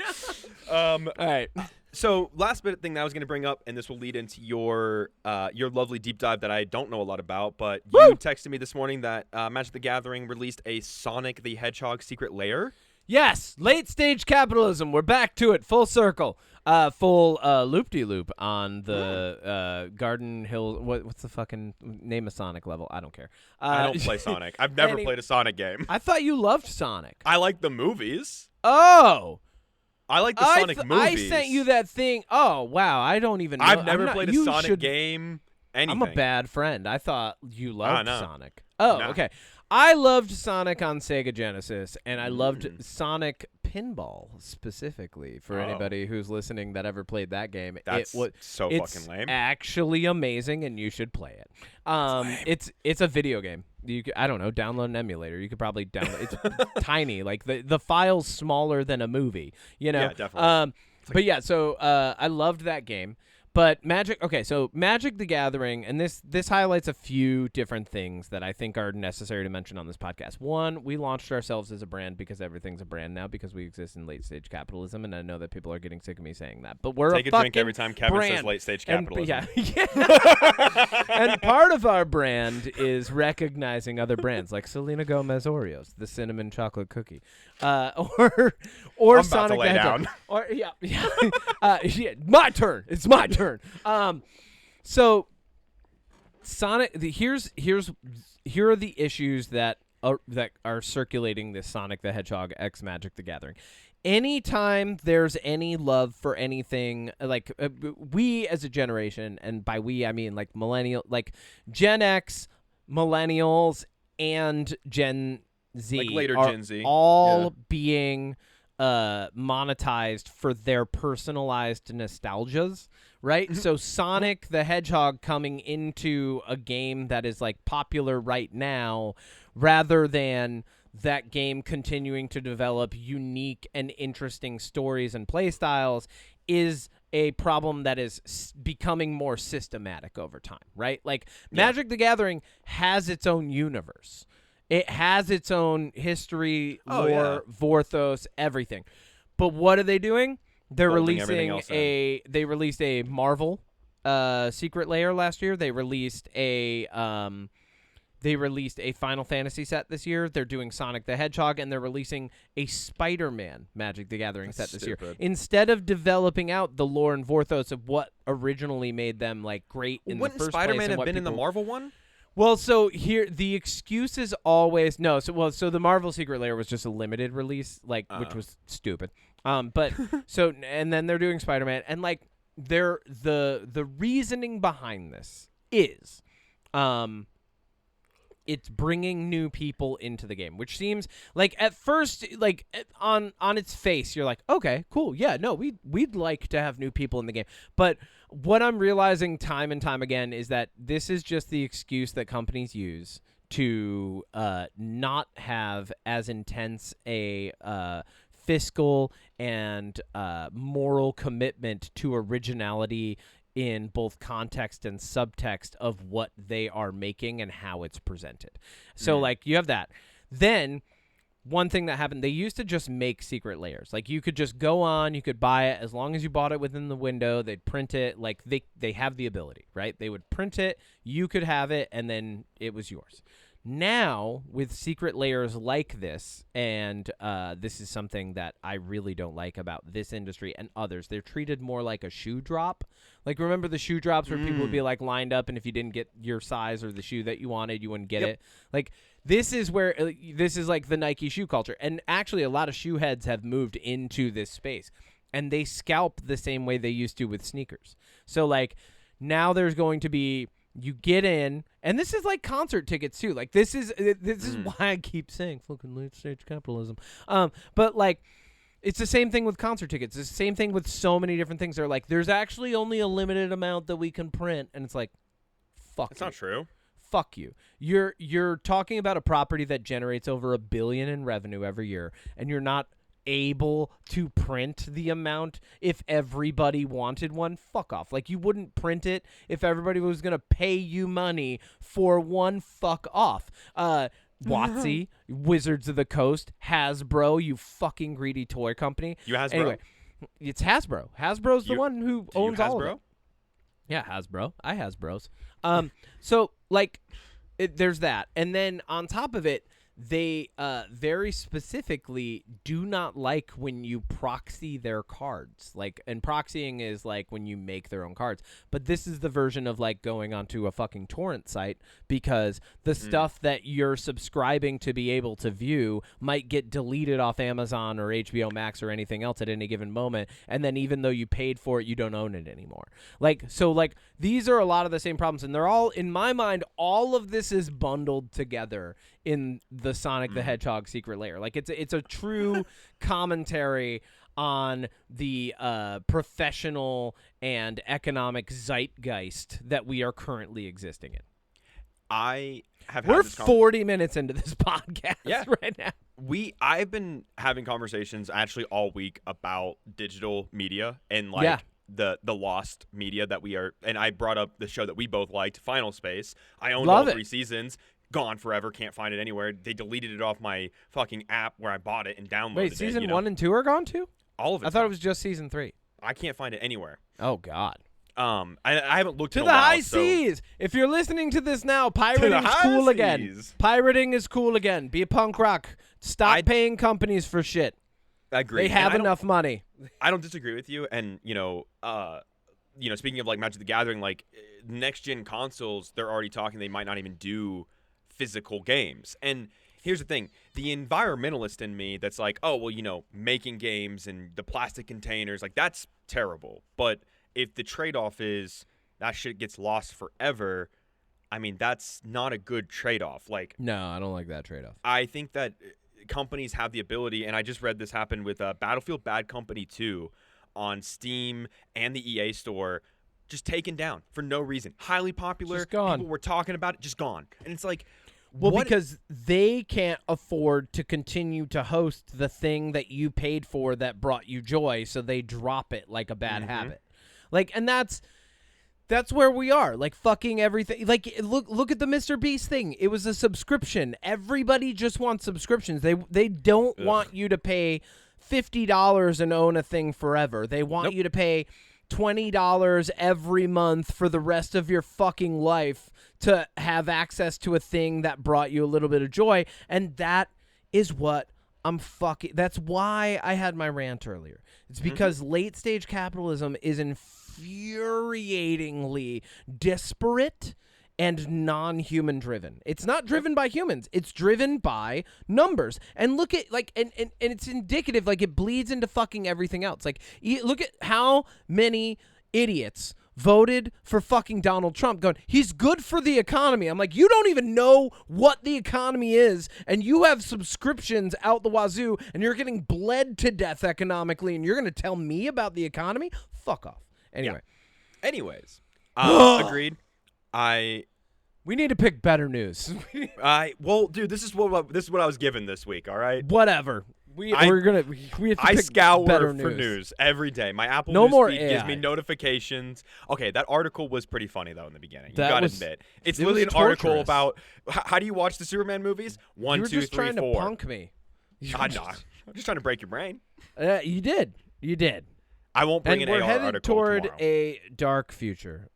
God. All right. So last bit thing that I was going to bring up, and this will lead into your lovely deep dive that I don't know a lot about, but you texted me this morning that Magic the Gathering released a Sonic the Hedgehog secret lair. Yes, late stage capitalism. We're back to it, full circle. Full loop-de-loop on the Garden Hill. What's the fucking name of Sonic level? I don't care. I don't play Sonic. I've never played a Sonic game. I thought you loved Sonic. I like the movies. Oh. I like the Sonic movies. I sent you that thing. Oh, wow. I don't even know. I've never played a Sonic game, anything. I'm a bad friend. I thought you loved Sonic. Oh, okay. I loved Sonic on Sega Genesis, and I loved Sonic Pinball specifically for anybody who's listening that ever played that game. That's so fucking lame. It's actually amazing, and you should play it. It's a video game. I don't know, download an emulator. You could probably download. It's tiny, like the file's smaller than a movie. Yeah, definitely. But yeah, so I loved that game. But Magic the Gathering, and this highlights a few different things that I think are necessary to mention on this podcast. One, we launched ourselves as a brand because everything's a brand now because we exist in late-stage capitalism, and I know that people are getting sick of me saying that. But we're Take a drink every time Kevin says late-stage capitalism. And part of our brand is recognizing other brands like Selena Gomez Oreos, the cinnamon chocolate cookie, or I'm Sonic about to lay down. Or my turn. It's my turn. So Sonic. Here are the issues that are circulating this Sonic the Hedgehog X Magic the Gathering. Anytime there's any love for anything, like we as a generation, and by we I mean like millennial, like Gen X, millennials, and Gen Z, like later are Gen Z, all being monetized for their personalized nostalgias, right? So Sonic the Hedgehog coming into a game that is like popular right now, rather than that game continuing to develop unique and interesting stories and play styles, is a problem that is becoming more systematic over time, right? Like Magic the Gathering has its own universe. It has its own history, lore, Vorthos, everything. But what are they doing? They're releasing they released a Marvel secret lair last year. They released a Final Fantasy set this year. They're doing Sonic the Hedgehog, and they're releasing a Spider-Man Magic the Gathering set this year. Instead of developing out the lore and Vorthos of what originally made them like great in the first place. Wouldn't Spider-Man have been in the Marvel one? Well, so here the excuse is always so the Marvel Secret Lair was just a limited release, which was stupid. But so and then they're doing Spider-Man, and like the reasoning behind this is, it's bringing new people into the game, which seems like at first, like on its face, you're like, okay, cool, yeah, no, we'd like to have new people in the game, but what I'm realizing time and time again is that this is just the excuse that companies use to not have as intense a fiscal and moral commitment to originality in both context and subtext of what they are making and how it's presented. So, like, you have that. Then one thing that happened, they used to just make secret layers. Like, you could just go on, you could buy it as long as you bought it within the window. They'd print it. Like, they have the ability, right? They would print it, you could have it, and then it was yours. Now, with secret layers like this, and this is something that I really don't like about this industry and others, they're treated more like a shoe drop. Like, remember the shoe drops where people would be, like, lined up, and if you didn't get your size or the shoe that you wanted, you wouldn't get it? Like, this is where this is like the Nike shoe culture. And actually, a lot of shoe heads have moved into this space, and they scalp the same way they used to with sneakers. So, like, now there's going to be... You get in, and this is like concert tickets too. Like, this is why I keep saying fucking late stage capitalism. But like, it's the same thing with concert tickets. It's the same thing with so many different things. They're like, there's actually only a limited amount that we can print, and it's like, fuck. It's not true. Fuck you. You're talking about a property that generates over $1 billion in revenue every year, and you're not able to print the amount if everybody wanted one. Fuck off. Like, you wouldn't print it if everybody was gonna pay you money for one. Fuck off. WotC, Wizards of the Coast, Hasbro, you fucking greedy toy company. You Hasbro? Anyway, it's Hasbro. Hasbro's the one who owns all of it. Yeah, Hasbro. I Hasbros. So, like, there's that. And then on top of it, they very specifically do not like when you proxy their cards. Like, and proxying is like when you make their own cards. But this is the version of like going onto a fucking torrent site, because the stuff that you're subscribing to be able to view might get deleted off Amazon or HBO Max or anything else at any given moment. And then even though you paid for it, you don't own it anymore. Like, so like these are a lot of the same problems, and they're all, in my mind, all of this is bundled together in the Sonic the Hedgehog secret layer. Like, it's a true commentary on the professional and economic zeitgeist that we are currently existing in. We're 40 minutes into this podcast right now. I've been having conversations actually all week about digital media and like the lost media that we are. And I brought up the show that we both liked, Final Space. I owned all 3 seasons. Gone forever, can't find it anywhere. They deleted it off my fucking app where I bought it and downloaded it. Wait, season 1 and 2 are gone too? All of it. I thought it was just season 3. I can't find it anywhere. Oh God. I haven't looked to in a the while, high seas. If you're listening to this now, pirating's cool again. Pirating is cool again. Be a punk rock. Stop paying companies for shit. I agree. They have enough money. I don't disagree with you. And speaking of like Magic the Gathering, like next gen consoles, they're already talking they might not even do physical games. And here's the thing, the environmentalist in me that's like, oh, well, making games and the plastic containers, like, that's terrible. But if the trade-off is that shit gets lost forever, I mean, that's not a good trade-off. Like, no, I don't like that trade-off. I think that companies have the ability, and I just read this happen with Battlefield Bad Company 2 on Steam and the EA store, just taken down for no reason. Highly popular. Just gone. People were talking about it, just gone. And it's like, well, because they can't afford to continue to host the thing that you paid for that brought you joy, so they drop it like a bad habit. Like, and that's where we are. Like, fucking everything. Like, look at the Mr. Beast thing. It was a subscription. Everybody just wants subscriptions. They don't want you to pay $50 and own a thing forever. They want you to pay $20 every month for the rest of your fucking life to have access to a thing that brought you a little bit of joy. And that is what that's why I had my rant earlier. It's because late stage capitalism is infuriatingly disparate and non-human driven. It's not driven by humans. It's driven by numbers. And look at, like, and it's indicative, like, it bleeds into fucking everything else. Like, look at how many idiots voted for fucking Donald Trump going, he's good for the economy. I'm like, you don't even know what the economy is, and you have subscriptions out the wazoo, and you're getting bled to death economically, and you're going to tell me about the economy? Fuck off. Anyway. Yeah. Anyways. Agreed. We need to pick better news. Well, dude, this is what I was given this week, all right? Whatever. We have to I pick scour better for news every day. My Apple No News more feed gives AI. me notifications. Okay, that article was pretty funny though in the beginning. You That gotta was- admit, it's it literally was an article torturous. about how do you watch the Superman movies? You 1, were 2, just 3, trying 4. to punk me. I'm not. I'm just trying to break your brain. You did. I won't bring And an we're AR headed article toward tomorrow. a dark future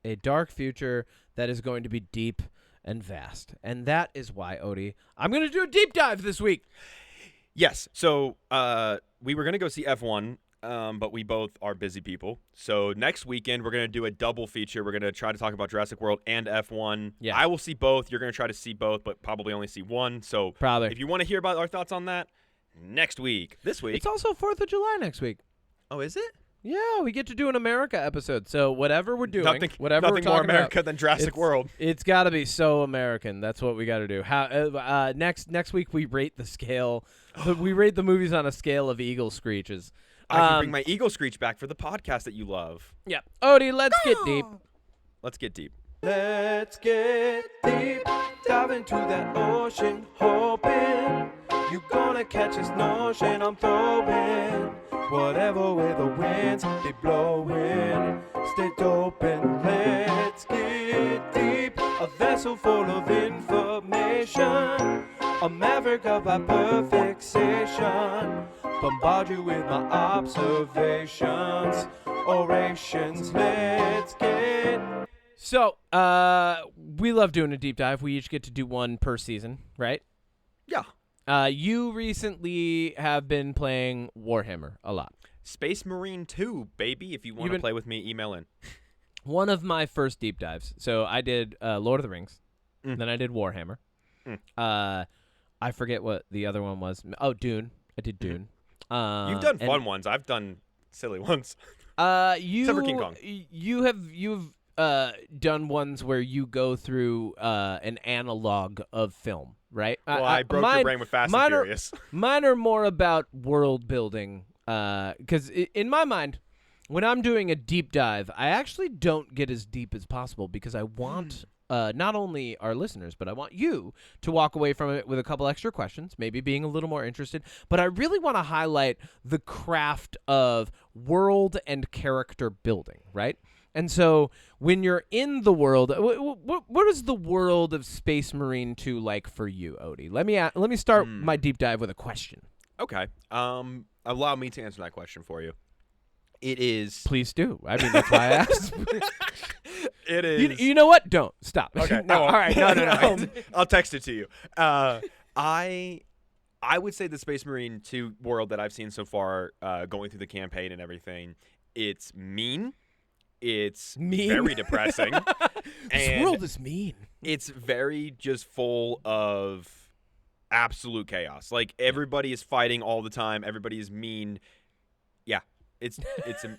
that is going to be deep and vast. And that is why, Odie, I'm going to do a deep dive this week. Yes. So we were gonna go see F1, but we both are busy people. So next weekend we're gonna do a double feature. We're gonna try to talk about Jurassic World and F1. Yeah. I will see both. You're gonna try to see both, but probably only see one. So Probably. if you want to hear about our thoughts on that, next week. This week. It's also 4th of July next week. Oh, is it? Yeah, we get to do an America episode. So whatever we're doing, Nothing more talking America about, than Jurassic World. It's got to be so American. That's what we got to do. How next week we rate the scale. We rate the movies on a scale of eagle screeches. I can bring my eagle screech back for the podcast that you love. Yeah, Odie, let's get deep. Let's get deep. Let's get deep, dive into that ocean, hoping you gonna catch this notion I'm throwing. Whatever way the winds be blowing, stay open, let's get deep. A vessel full of information, a maverick of hyperfixation. Bombard you with my observations, orations, let's get. So, we love doing a deep dive. We each get to do one per season, right? Yeah. You recently have been playing Warhammer a lot. Space Marine 2, baby. If you want to play with me, email in. One of my first deep dives. So I did Lord of the Rings. Then I did Warhammer. I forget what the other one was. Oh, Dune. I did Dune. You've done fun ones. I've done silly ones. Except for King Kong. You've done ones where you go through an analog of film, right? Well, I broke your brain with Fast and Furious. Mine are more about world building, because in my mind, when I'm doing a deep dive, I actually don't get as deep as possible because I want not only our listeners, but I want you to walk away from it with a couple extra questions, maybe being a little more interested. But I really want to highlight the craft of world and character building, right? And so when you're in the world, what is the world of Space Marine 2 like for you, Odie? Let me start my deep dive with a question. Okay. Allow me to answer that question for you. It is. Please do. I mean, that's why I asked. It is. You know what? Don't. Stop. Okay. No. All right. No. I'll text it to you. I would say the Space Marine 2 world that I've seen so far, going through the campaign and everything, it's mean. It's very depressing. This world is mean. It's very just full of absolute chaos. Like everybody is fighting all the time. Everybody is mean. Yeah. It's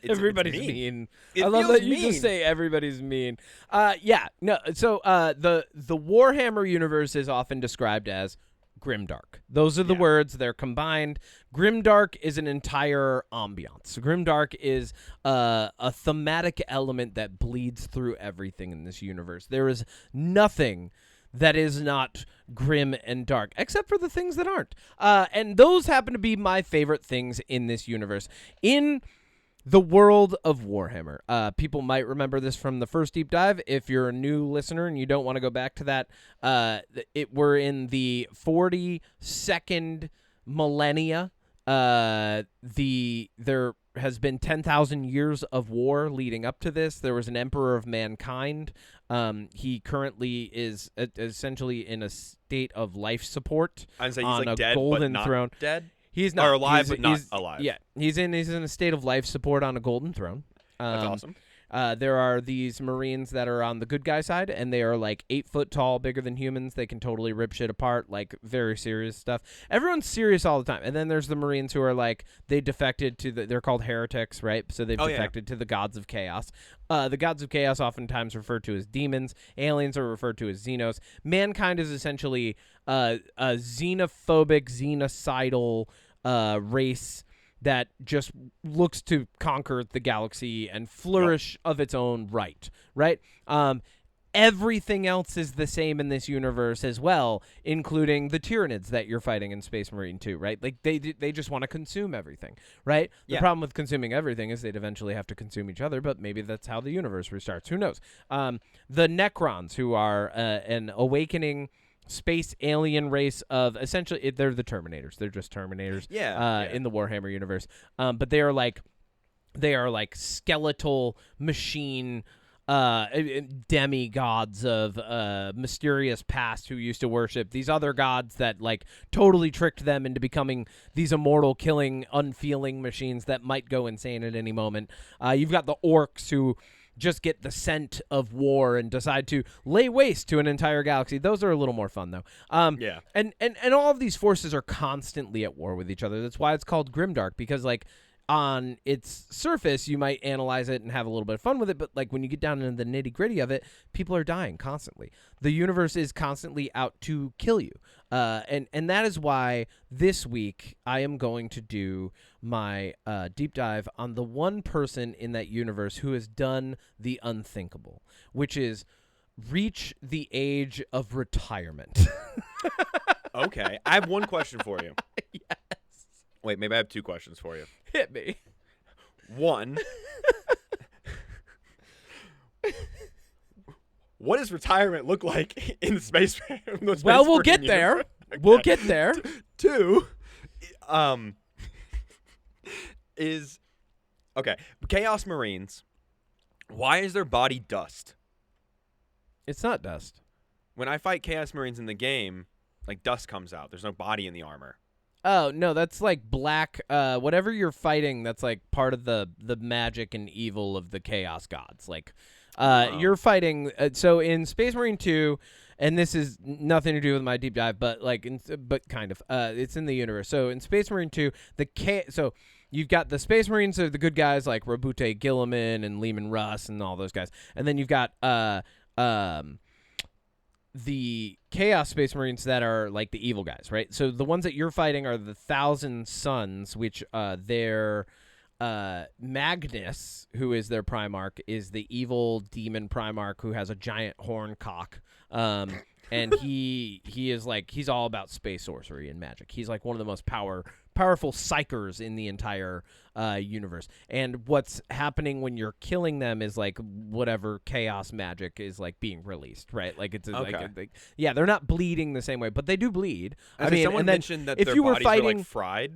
everybody's it's mean. It I love feels that you mean. just say everybody's mean. Yeah. No. So the Warhammer universe is often described as grimdark. Those are the words. They're combined. Grimdark is an entire ambiance. Grimdark is a thematic element that bleeds through everything in this universe. There is nothing that is not grim and dark, except for the things that aren't. And those happen to be my favorite things in this universe. In the world of Warhammer. People might remember this from the first deep dive. If you're a new listener and you don't want to go back to that, we're in the 42nd millennia. There has been 10,000 years of war leading up to this. There was an emperor of mankind. He currently is essentially in a state of life support. I'd say he's on like a dead, golden but not throne. dead. He's not or alive, he's, but not he's, alive. Yeah, he's in a state of life support on a golden throne. That's awesome. There are these Marines that are on the good guy side, and they are like 8 foot tall, bigger than humans. They can totally rip shit apart, like very serious stuff. Everyone's serious all the time. And then there's the Marines who are like, they defected to they're called heretics, right? So they've defected to the gods of chaos. The gods of chaos oftentimes referred to as demons. Aliens are referred to as Xenos. Mankind is essentially a xenophobic, xenocidal race that just looks to conquer the galaxy and flourish of its own right? everything else is the same in this universe as well, including the Tyranids that you're fighting in Space Marine 2, right? Like, they just want to consume everything, right? The problem with consuming everything is they'd eventually have to consume each other, but maybe that's how the universe restarts. Who knows? The Necrons, who are an awakening space alien race of essentially they're the Terminators. They're just Terminators in the Warhammer universe. But they are like skeletal machine demigods of mysterious past who used to worship these other gods that like totally tricked them into becoming these immortal, killing, unfeeling machines that might go insane at any moment. You've got the Orcs who just get the scent of war and decide to lay waste to an entire galaxy. Those are a little more fun, though. And all of these forces are constantly at war with each other. That's why it's called Grimdark, because, like, on its surface, you might analyze it and have a little bit of fun with it, but, like, when you get down into the nitty-gritty of it, people are dying constantly. The universe is constantly out to kill you. And that is why this week I am going to do my deep dive on the one person in that universe who has done the unthinkable, which is reach the age of retirement. Okay. I have one question for you. Yes. Wait, maybe I have two questions for you. Hit me. One. What does retirement look like in the space? Well, we'll get there. Okay. We'll get there. Two, is okay. Chaos Marines. Why is their body dust? It's not dust. When I fight Chaos Marines in the game, like dust comes out. There's no body in the armor. Oh, no, that's like black, whatever you're fighting, that's like part of the magic and evil of the Chaos Gods. Like, you're fighting, so in Space Marine 2, and this is nothing to do with my deep dive, but like, but kind of, it's in the universe. So in Space Marine 2, so you've got the Space Marines are the good guys like Rabute Gilliman and Lehman Russ and all those guys. And then you've got, the Chaos Space Marines that are like the evil guys, right? So the ones that you're fighting are the Thousand Sons, which their Magnus, who is their Primarch, is the evil demon Primarch who has a giant horn cock. And he is like, he's all about space sorcery and magic. He's like one of the most powerful psychers in the entire universe. And what's happening when you're killing them is like whatever chaos magic is like being released, right? Like it's like yeah, they're not bleeding the same way, but they do bleed. I mean, someone mentioned that their bodies are like fried.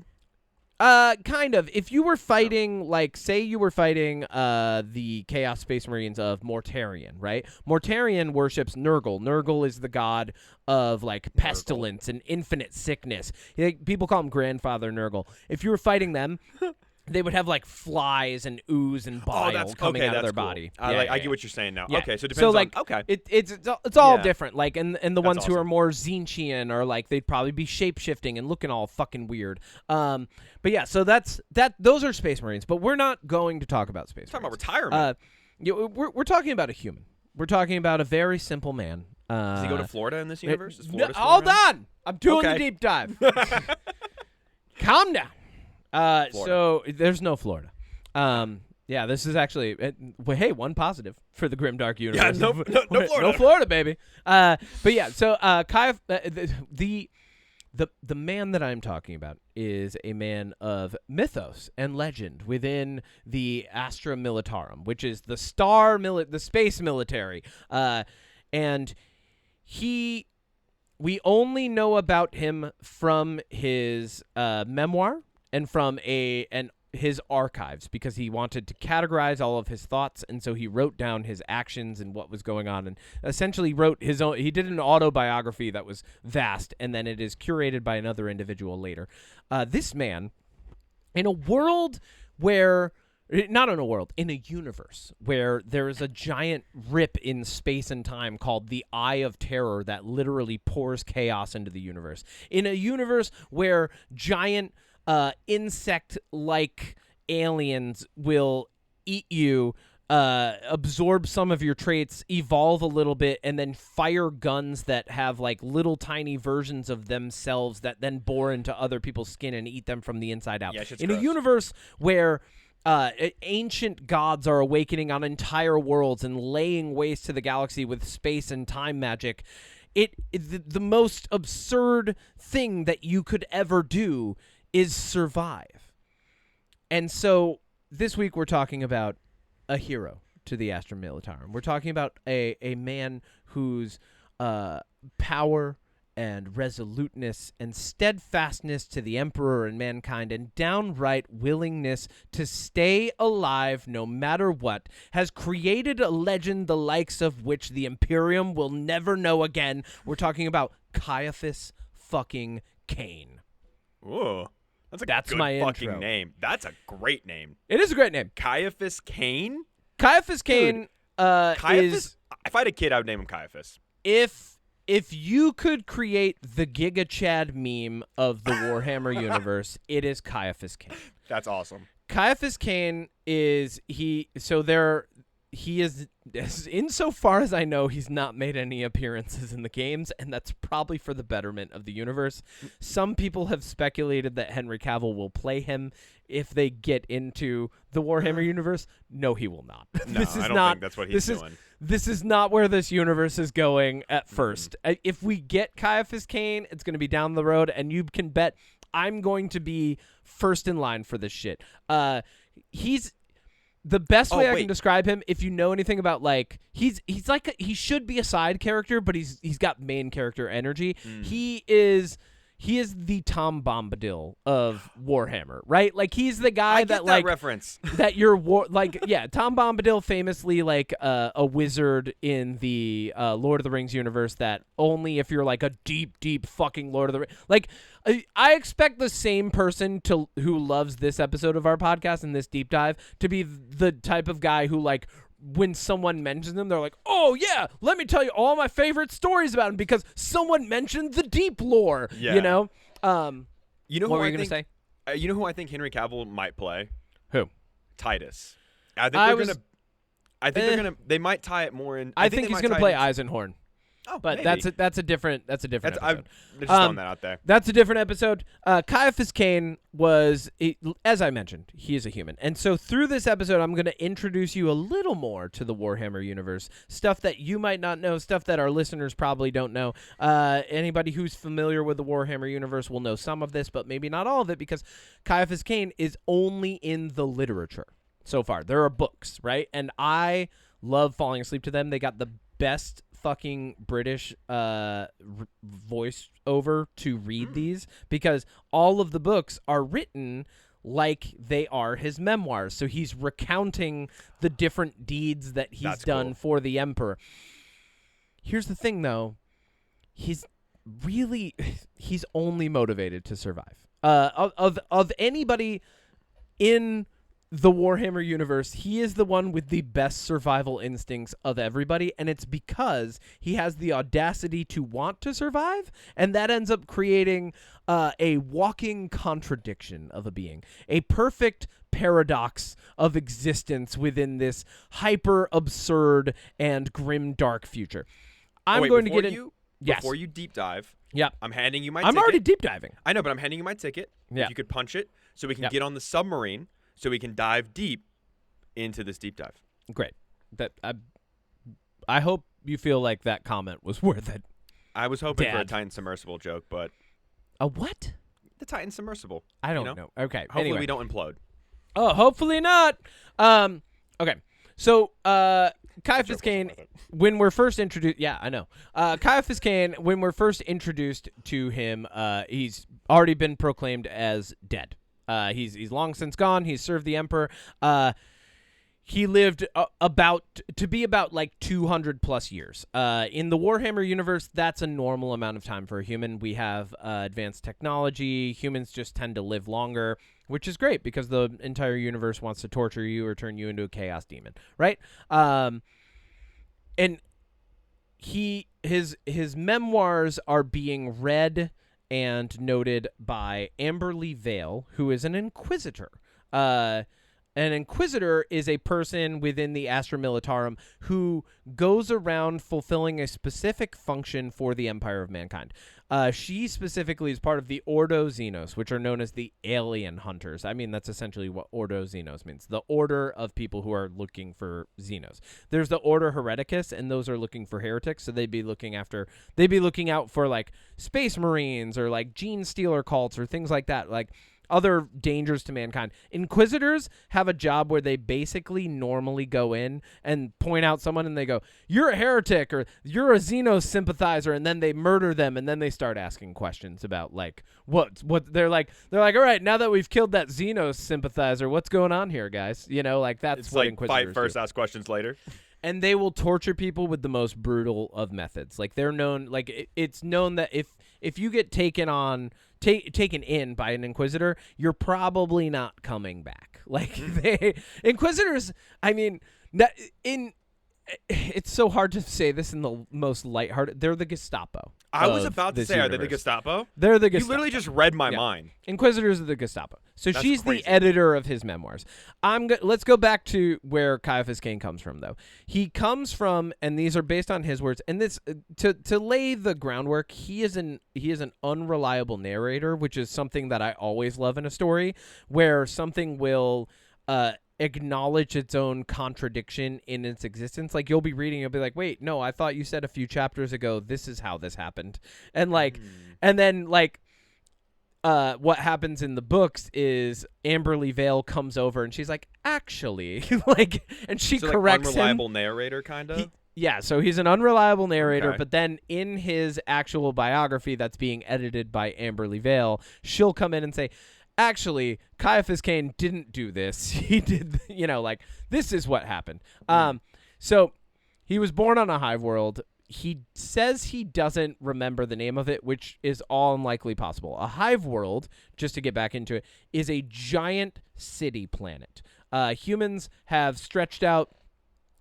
Kind of. If you were fighting, like, say you were fighting the Chaos Space Marines of Mortarion, right? Mortarion worships Nurgle. Nurgle is the god of, like, pestilence and infinite sickness. People call him Grandfather Nurgle. If you were fighting them, they would have, like, flies and ooze and bile coming out of their body. I get what you're saying now. Yeah. Okay, so it depends like, on... Okay. It's all different. Like, and the ones who are more Tzeentchian are, like, they'd probably be shape-shifting and looking all fucking weird. But yeah, so those are Space Marines, but we're not going to talk about Space Marines. We're talking about retirement. We're talking about a human. We're talking about a very simple man. Does he go to Florida in this universe? Is Florida hold on! I'm doing the deep dive. Calm down. So there's no Florida. Yeah, this is actually hey, one positive for the Grimdark universe. Yeah, no Florida. No Florida, baby. But yeah, so the man that I'm talking about is a man of mythos and legend within the Astra Militarum, which is the the space military. And we only know about him from his memoir and from his archives, because he wanted to categorize all of his thoughts, and so he wrote down his actions and what was going on, and essentially wrote his own. He did an autobiography that was vast, and then it is curated by another individual later. This man, in a world where, not in a world, in a universe where there is a giant rip in space and time called the Eye of Terror that literally pours chaos into the universe. In a universe where giant insect-like aliens will eat you, absorb some of your traits, evolve a little bit, and then fire guns that have like little tiny versions of themselves that then bore into other people's skin and eat them from the inside out. Yeah, in a universe where ancient gods are awakening on entire worlds and laying waste to the galaxy with space and time magic. The most absurd thing that you could ever do is survive. And so this week we're talking about a hero to the Astra Militarum. We're talking about a man whose power and resoluteness and steadfastness to the Emperor and mankind and downright willingness to stay alive no matter what has created a legend the likes of which the Imperium will never know again. We're talking about Ciaphas fucking Cain. Ooh. That's my fucking intro. name. That's a great name. It is a great name. Ciaphas Cain? Ciaphas Cain Ciaphas, if I had a kid, I would name him Ciaphas. If you could create the Giga Chad meme of the Warhammer universe, it is Ciaphas Cain. That's awesome. Ciaphas Cain is insofar as I know, he's not made any appearances in the games, and that's probably for the betterment of the universe. Some people have speculated that Henry Cavill will play him if they get into the Warhammer universe. No, he will not. No, I don't think that's what he's doing. This is not where this universe is going at first. If we get Ciaphas Cain, it's going to be down the road, and you can bet I'm going to be first in line for this shit. He's the best way I can describe him. If you know anything about he's like he should be a side character, but he's got main character energy. He is the Tom Bombadil of Warhammer, right? Like he's the guy that reference that you're Tom Bombadil, famously a wizard in the Lord of the Rings universe that only if you're like a deep fucking Lord of the Rings. I expect the same person who loves this episode of our podcast and this deep dive to be the type of guy who when someone mentions them, they're like, oh, yeah, let me tell you all my favorite stories about him because someone mentioned the deep lore, you know? What were you going to say? You know who I think Henry Cavill might play? Who? Titus. I think they might tie it more in. I think he's going to play Eisenhorn. Oh, but maybe. that's a different episode. I'm just throwing that out there. That's a different episode. Ciaphas Cain was, as I mentioned, he is a human. And so through this episode, I'm going to introduce you a little more to the Warhammer universe, stuff that you might not know, stuff that our listeners probably don't know. Anybody who's familiar with the Warhammer universe will know some of this, but maybe not all of it, because Ciaphas Cain is only in the literature so far. There are books, right? And I love falling asleep to them. They got the best fucking British voice over to read these, because all of the books are written like they are his memoirs. So he's recounting the different deeds that he's done for the Emperor. Here's the thing, though. He's only motivated to survive. Of anybody in the Warhammer universe, he is the one with the best survival instincts of everybody, and it's because he has the audacity to want to survive, and that ends up creating a walking contradiction of a being, a perfect paradox of existence within this hyper absurd and grim dark future. Before you deep dive, I'm handing you my ticket. I'm already deep diving. I know, but I'm handing you my ticket. Yeah. If you could punch it so we can get on the submarine, so we can dive deep into this deep dive. Great. I hope you feel like that comment was worth it. I was hoping for a Titan submersible joke, but a what? The Titan submersible. I don't know. Okay. Hopefully we don't implode. Oh, hopefully not. Okay. So, Ciaphas Cain, when we're first introduced, Ciaphas Cain, when we're first introduced to him, he's already been proclaimed as dead. He's long since gone. He's served the Emperor. He lived about 200 plus years. In the Warhammer universe, that's a normal amount of time for a human. We have advanced technology. Humans just tend to live longer, which is great because the entire universe wants to torture you or turn you into a chaos demon, right? And his memoirs are being read and noted by Amberly Vale, who is an inquisitor. And An inquisitor is a person within the Astra Militarum who goes around fulfilling a specific function for the Empire of Mankind. She specifically is part of the Ordo Xenos, which are known as the Alien Hunters. I mean, that's essentially what Ordo Xenos means. The order of people who are looking for Xenos. There's the Order Hereticus, and those are looking for heretics, so they'd be looking out for, like, Space Marines or, like, Gene Stealer cults or things like that, like other dangers to mankind. Inquisitors have a job where they basically normally go in and point out someone and they go, "You're a heretic," or "You're a Xenos sympathizer," and then they murder them, and then they start asking questions about, like, what they're like, all right, now that we've killed that Xenos sympathizer, what's going on here, guys? You know, like, that's it's what like Inquisitors fight first, do. ask questions later. And they will torture people with the most brutal of methods. Like, they're known, like, it's known that if you get taken in by an Inquisitor, you're probably not coming back. Like, Inquisitors, I mean, it's so hard to say this in the most lighthearted. They're the Gestapo. I was about to say, are they the Gestapo? They're the Gestapo. You literally just read my mind. Inquisitors are the Gestapo. So That's she's crazy. the editor of his memoirs. Let's go back to where Ciaphas Cain comes from, though. He comes from, and these are based on his words. And this to lay the groundwork, he is an unreliable narrator, which is something that I always love in a story, where something will acknowledge its own contradiction in its existence. Like, you'll be reading, you'll be like, wait, no, I thought you said a few chapters ago this is how this happened. And like and then, like, what happens in the books is Amberly Vale comes over and she's like, actually, like, and she So, corrects like, unreliable narrator, kind of? Yeah, so he's an unreliable narrator, Okay. but then in his actual biography that's being edited by Amberly Vale, she'll come in and say, actually, Ciaphas Cain didn't do this. He did, you know, like, this is what happened. So he was born on a hive world. He says he doesn't remember the name of it, which is all unlikely possible. A hive world, just to get back into it, is a giant city planet. Humans have stretched out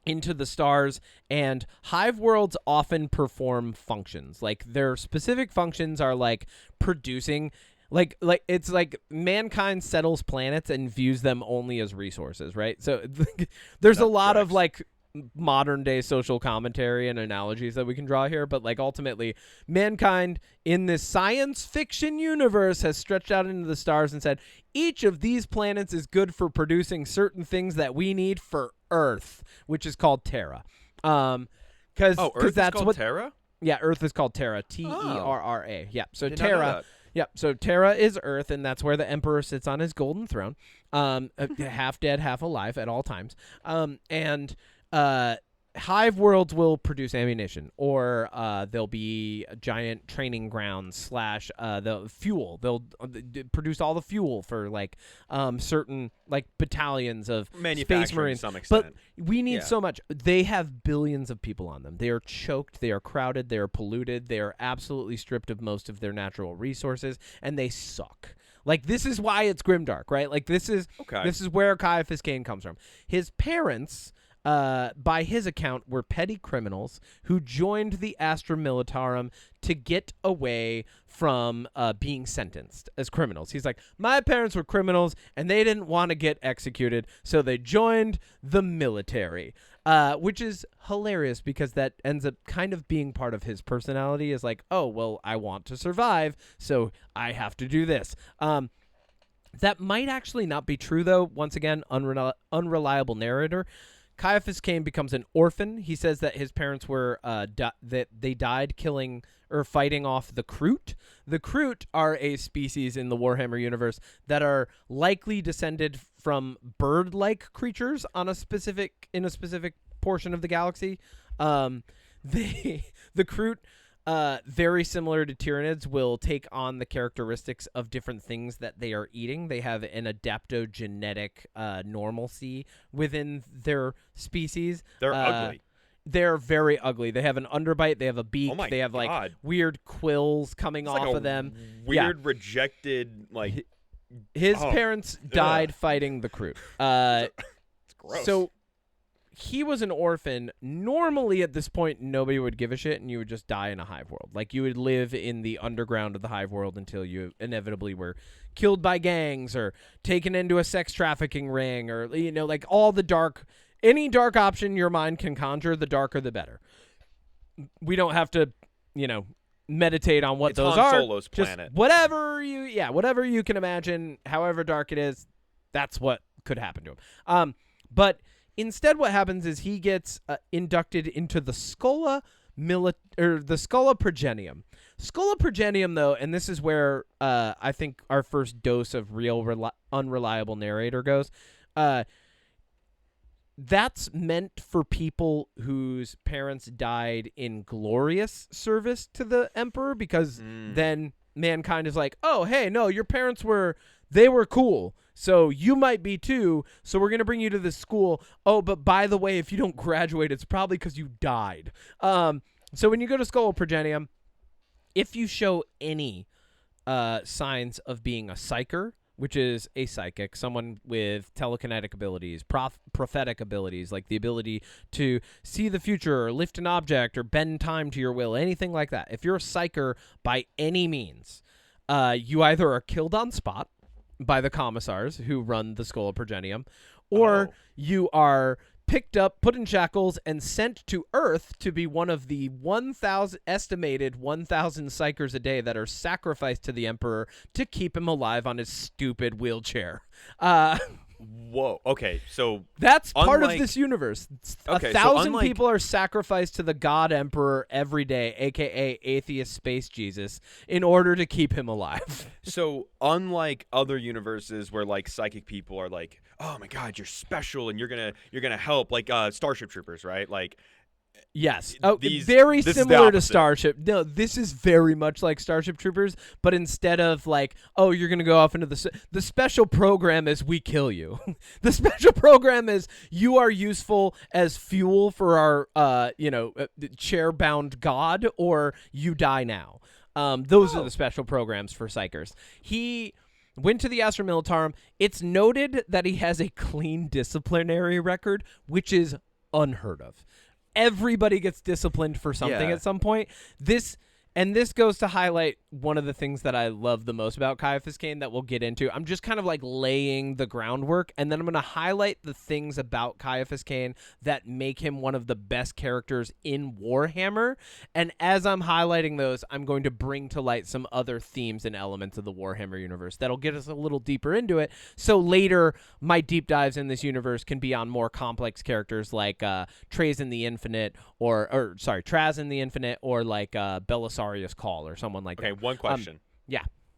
into the stars, and hive worlds often perform functions. Like, their specific functions are, like, producing... Like it's like mankind settles planets and views them only as resources, right? So there's a lot of, like, modern day social commentary and analogies that we can draw here, but, like, ultimately mankind in this science fiction universe has stretched out into the stars and said, each of these planets is good for producing certain things that we need for Earth, which is called Terra. Earth that's is called Terra? Yeah, Earth is called Terra. Terra. Yeah. So Did not know Terra. that. Yeah, so Terra is Earth, and that's where the Emperor sits on his golden throne, half dead, half alive at all times. And hive worlds will produce ammunition, or there'll be giant training grounds / the fuel. They'll produce all the fuel for, like, certain, like, battalions of Space Marines. To some extent. But we need so much. They have billions of people on them. They are choked. They are crowded. They are polluted. They are absolutely stripped of most of their natural resources, and they suck. Like, this is why it's grimdark, right? Like, this is where Ciaphas Cain comes from. His parents, by his account, were petty criminals who joined the Astra Militarum to get away from being sentenced as criminals. He's like, my parents were criminals and they didn't want to get executed, so they joined the military, which is hilarious because that ends up kind of being part of his personality, is like, oh, well, I want to survive, so I have to do this. That might actually not be true, though. Once again, unreliable narrator. Ciaphas Cain becomes an orphan. He says that his parents were that they died killing or fighting off the Kroot. The Kroot are a species in the Warhammer universe that are likely descended from bird-like creatures in a specific portion of the galaxy. The Kroot, very similar to Tyranids, will take on the characteristics of different things that they are eating. They have an adaptogenetic normalcy within their species. They're ugly. They're very ugly. They have an underbite. They have a beak. Oh my they have God. like weird quills coming off of them. Weird rejected, like, his parents died fighting the Kroot. It's gross. So he was an orphan. Normally at this point, nobody would give a shit, and you would just die in a hive world. Like, you would live in the underground of the hive world until you inevitably were killed by gangs or taken into a sex trafficking ring, or, you know, like all the any dark option your mind can conjure, the darker the better. We don't have to, you know, meditate on what those are. Solo's just planet. whatever you can imagine, however dark it is, that's what could happen to him. But instead, what happens is he gets inducted into the Scola Progenium. Scola Progenium, though, and this is where I think our first dose of real unreliable narrator goes. That's meant for people whose parents died in glorious service to the emperor, because then mankind is like, oh, hey, no, your parents were cool, so you might be too, so we're going to bring you to this school. Oh, but by the way, if you don't graduate, it's probably because you died. So when you go to Scola Progenium, if you show any signs of being a psyker, which is a psychic, someone with telekinetic abilities, prophetic abilities, like the ability to see the future or lift an object or bend time to your will, anything like that. If you're a psyker by any means, you either are killed on spot by the commissars who run the Scola Progenium, or you are picked up, put in shackles, and sent to Earth to be one of the estimated 1,000 psychers a day that are sacrificed to the Emperor to keep him alive on his stupid wheelchair. Whoa. Okay, so that's part of this universe. Okay, 1,000 people are sacrificed to the God Emperor every day, a.k.a. atheist space Jesus, in order to keep him alive. So unlike other universes where like psychic people are like, oh my God, you're special and you're gonna help, like Starship Troopers, right? Like, yes. This Similar to Starship. No, this is very much like Starship Troopers, but instead of like, oh, you're going to go off into the special program is we kill you. The special program is you are useful as fuel for our, chair-bound god, or you die now. Those are the special programs for psychers. He went to the Astra Militarum. It's noted that he has a clean disciplinary record, which is unheard of. Everybody gets disciplined for something at some point. This goes to highlight one of the things that I love the most about Ciaphas Cain that we'll get into. I'm just kind of like laying the groundwork, and then I'm going to highlight the things about Ciaphas Cain that make him one of the best characters in Warhammer. And as I'm highlighting those, I'm going to bring to light some other themes and elements of the Warhammer universe that'll get us a little deeper into it. So later, my deep dives in this universe can be on more complex characters like Traz in the Infinite, Traz in the Infinite, or like Belisarius Call, or someone like that. One question.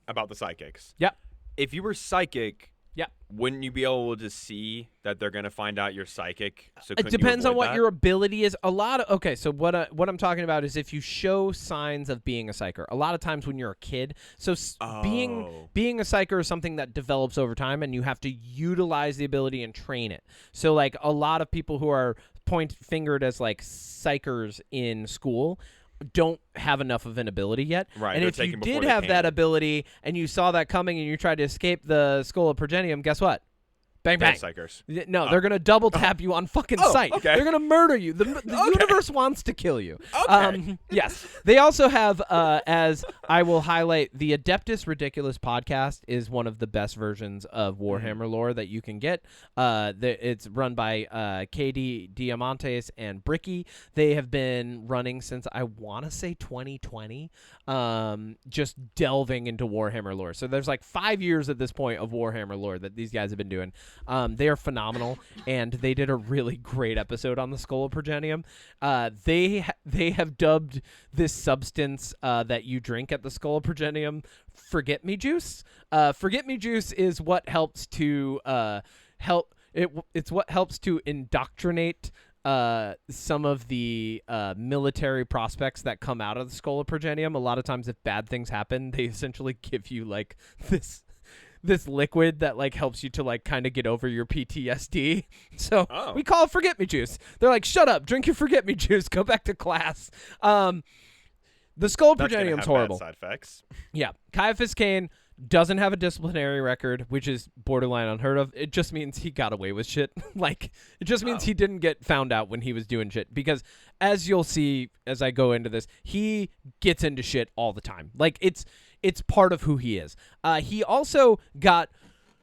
About the psychics. Yep. If you were psychic, yep, wouldn't you be able to see that they're going to find out you're psychic? So it depends on what your ability is. So what I'm talking about is if you show signs of being a psyker. A lot of times when you're a kid, being a psyker is something that develops over time, and you have to utilize the ability and train it. So like a lot of people who are point-fingered as like psychers in school don't have enough of an ability yet. Right. And if you did have that ability and you saw that coming and you tried to escape the Scola Progenium, guess what? Bang, bang. Psychers. No, they're going to double tap you on fucking sight. Okay. They're going to murder you. The universe wants to kill you. Okay. Yes. They also have, as I will highlight, the Adeptus Ridiculous podcast is one of the best versions of Warhammer lore that you can get. It's run by KD Diamantes and Bricky. They have been running since, I want to say, 2020, just delving into Warhammer lore. So there's like 5 years at this point of Warhammer lore that these guys have been doing. They are phenomenal, and they did a really great episode on the Scola Progenium. They have dubbed this substance that you drink at the Scola Progenium Forget Me Juice. Forget Me Juice is what helps to it's what helps to indoctrinate some of the military prospects that come out of the Scola Progenium. A lot of times if bad things happen, they essentially give you like this liquid that like helps you to like kind of get over your PTSD. So we call it Forget Me Juice. They're like, shut up, drink your Forget Me Juice, go back to class. The Scola Progenium's horrible. Bad side effects. Yeah. Ciaphas Cain doesn't have a disciplinary record, which is borderline unheard of. It just means he got away with shit. Like, it just means he didn't get found out when he was doing shit. Because as you'll see as I go into this, he gets into shit all the time. Like, it's part of who he is. He also got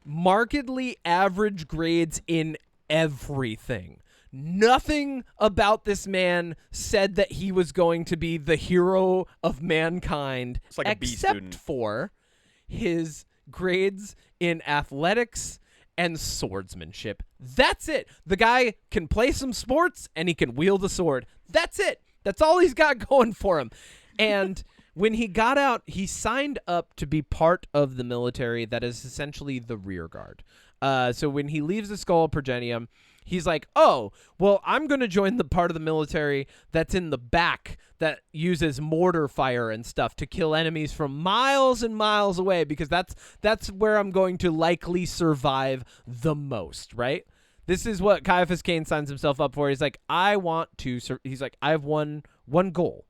markedly average grades in everything. Nothing about this man said that he was going to be the hero of mankind, It's like a B student. except for his grades in athletics and swordsmanship. That's it. The guy can play some sports and he can wield a sword. That's it. That's all he's got going for him. And when he got out, he signed up to be part of the military that is essentially the rear guard. So when he leaves the Skull of Progenium, he's like, oh, well, I'm going to join the part of the military that's in the back that uses mortar fire and stuff to kill enemies from miles and miles away, because that's where I'm going to likely survive the most, right? This is what Ciaphas Cain signs himself up for. He's like, I have one goal,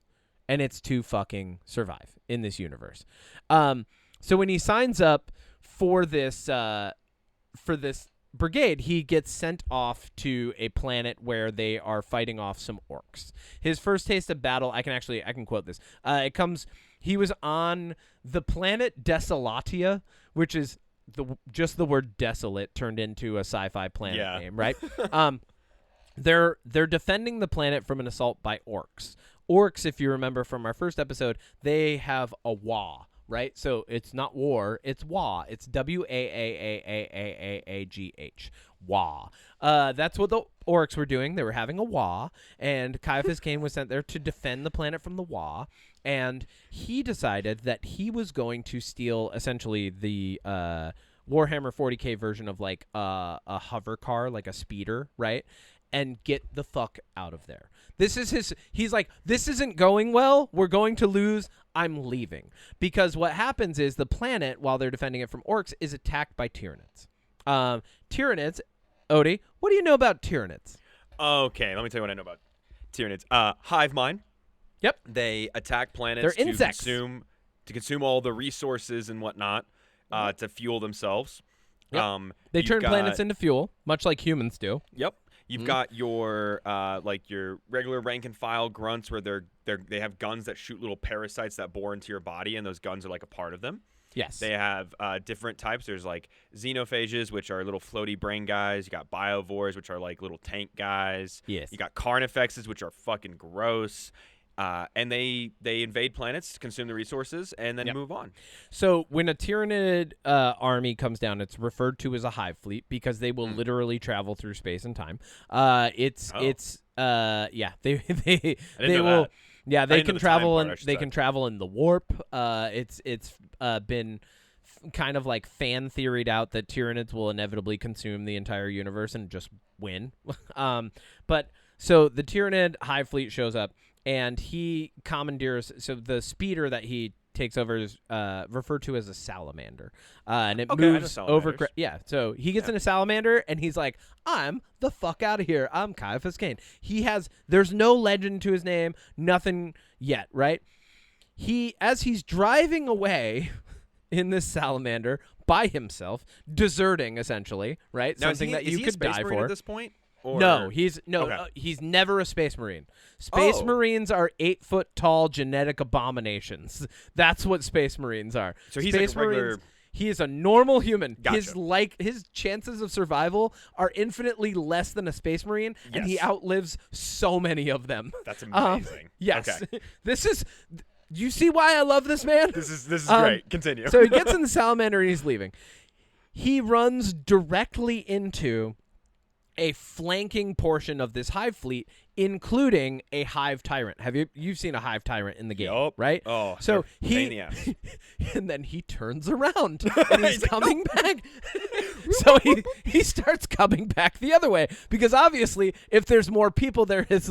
and it's to fucking survive in this universe. So when he signs up for this brigade, he gets sent off to a planet where they are fighting off some orcs. His first taste of battle, I can quote this. He was on the planet Desolatia, which is just the word desolate turned into a sci-fi planet name, right? They're defending the planet from an assault by orcs. Orcs, if you remember from our first episode, they have a Wa, right? So it's not war, it's Wa. It's W-A-A-A-A-A-A-A-G-H. Wa. That's what the orcs were doing. They were having a Wa, and Ciaphas Cain was sent there to defend the planet from the Wa, and he decided that he was going to steal essentially the Warhammer 40K version of like a hover car, like a speeder, right? And get the fuck out of there. He's like, this isn't going well. We're going to lose. I'm leaving. Because what happens is the planet, while they're defending it from orcs, is attacked by Tyranids. Tyranids, Odie, what do you know about Tyranids? Okay, let me tell you what I know about Tyranids. Hive mind. Yep. They attack planets They're insects. to consume all the resources and whatnot, to fuel themselves. Yep. They turn planets into fuel, much like humans do. Yep. You've got your your regular rank and file grunts, where they have guns that shoot little parasites that bore into your body, and those guns are like a part of them. Yes. They have different types. There's like xenophages, which are little floaty brain guys. You got biovores, which are like little tank guys. Yes. You got carnifexes, which are fucking gross. And they invade planets, consume the resources, and then move on. So when a Tyranid army comes down, it's referred to as a hive fleet because they will literally travel through space and time. They will. Yeah, they can travel and they can travel in the warp. It's been kind of like fan theoried out that Tyranids will inevitably consume the entire universe and just win. But so the Tyranid hive fleet shows up. And he commandeers, so the speeder that he takes over is referred to as a salamander. And it moves over. So he gets in a salamander, and he's like, I'm the fuck out of here. I'm Ciaphas Cain. There's no legend to his name, nothing yet, right? As he's driving away in this salamander by himself, deserting, essentially, right? Now, something that you could die for. At this point? Or... No, he's never a space marine. Space marines are 8-foot tall genetic abominations. That's what space marines are. So he's space like a regular... marines, he is a normal human. Gotcha. His chances of survival are infinitely less than a space marine, and he outlives so many of them. That's amazing. Yes. Okay. You see why I love this man? This is great. Continue. So he gets in the salamander and he's leaving. He runs directly into a flanking portion of this hive fleet, including a hive tyrant. You've seen a hive tyrant in the game, right? Oh, so and then he turns around and he's coming back. So he starts coming back the other way, because obviously if there's more people there, his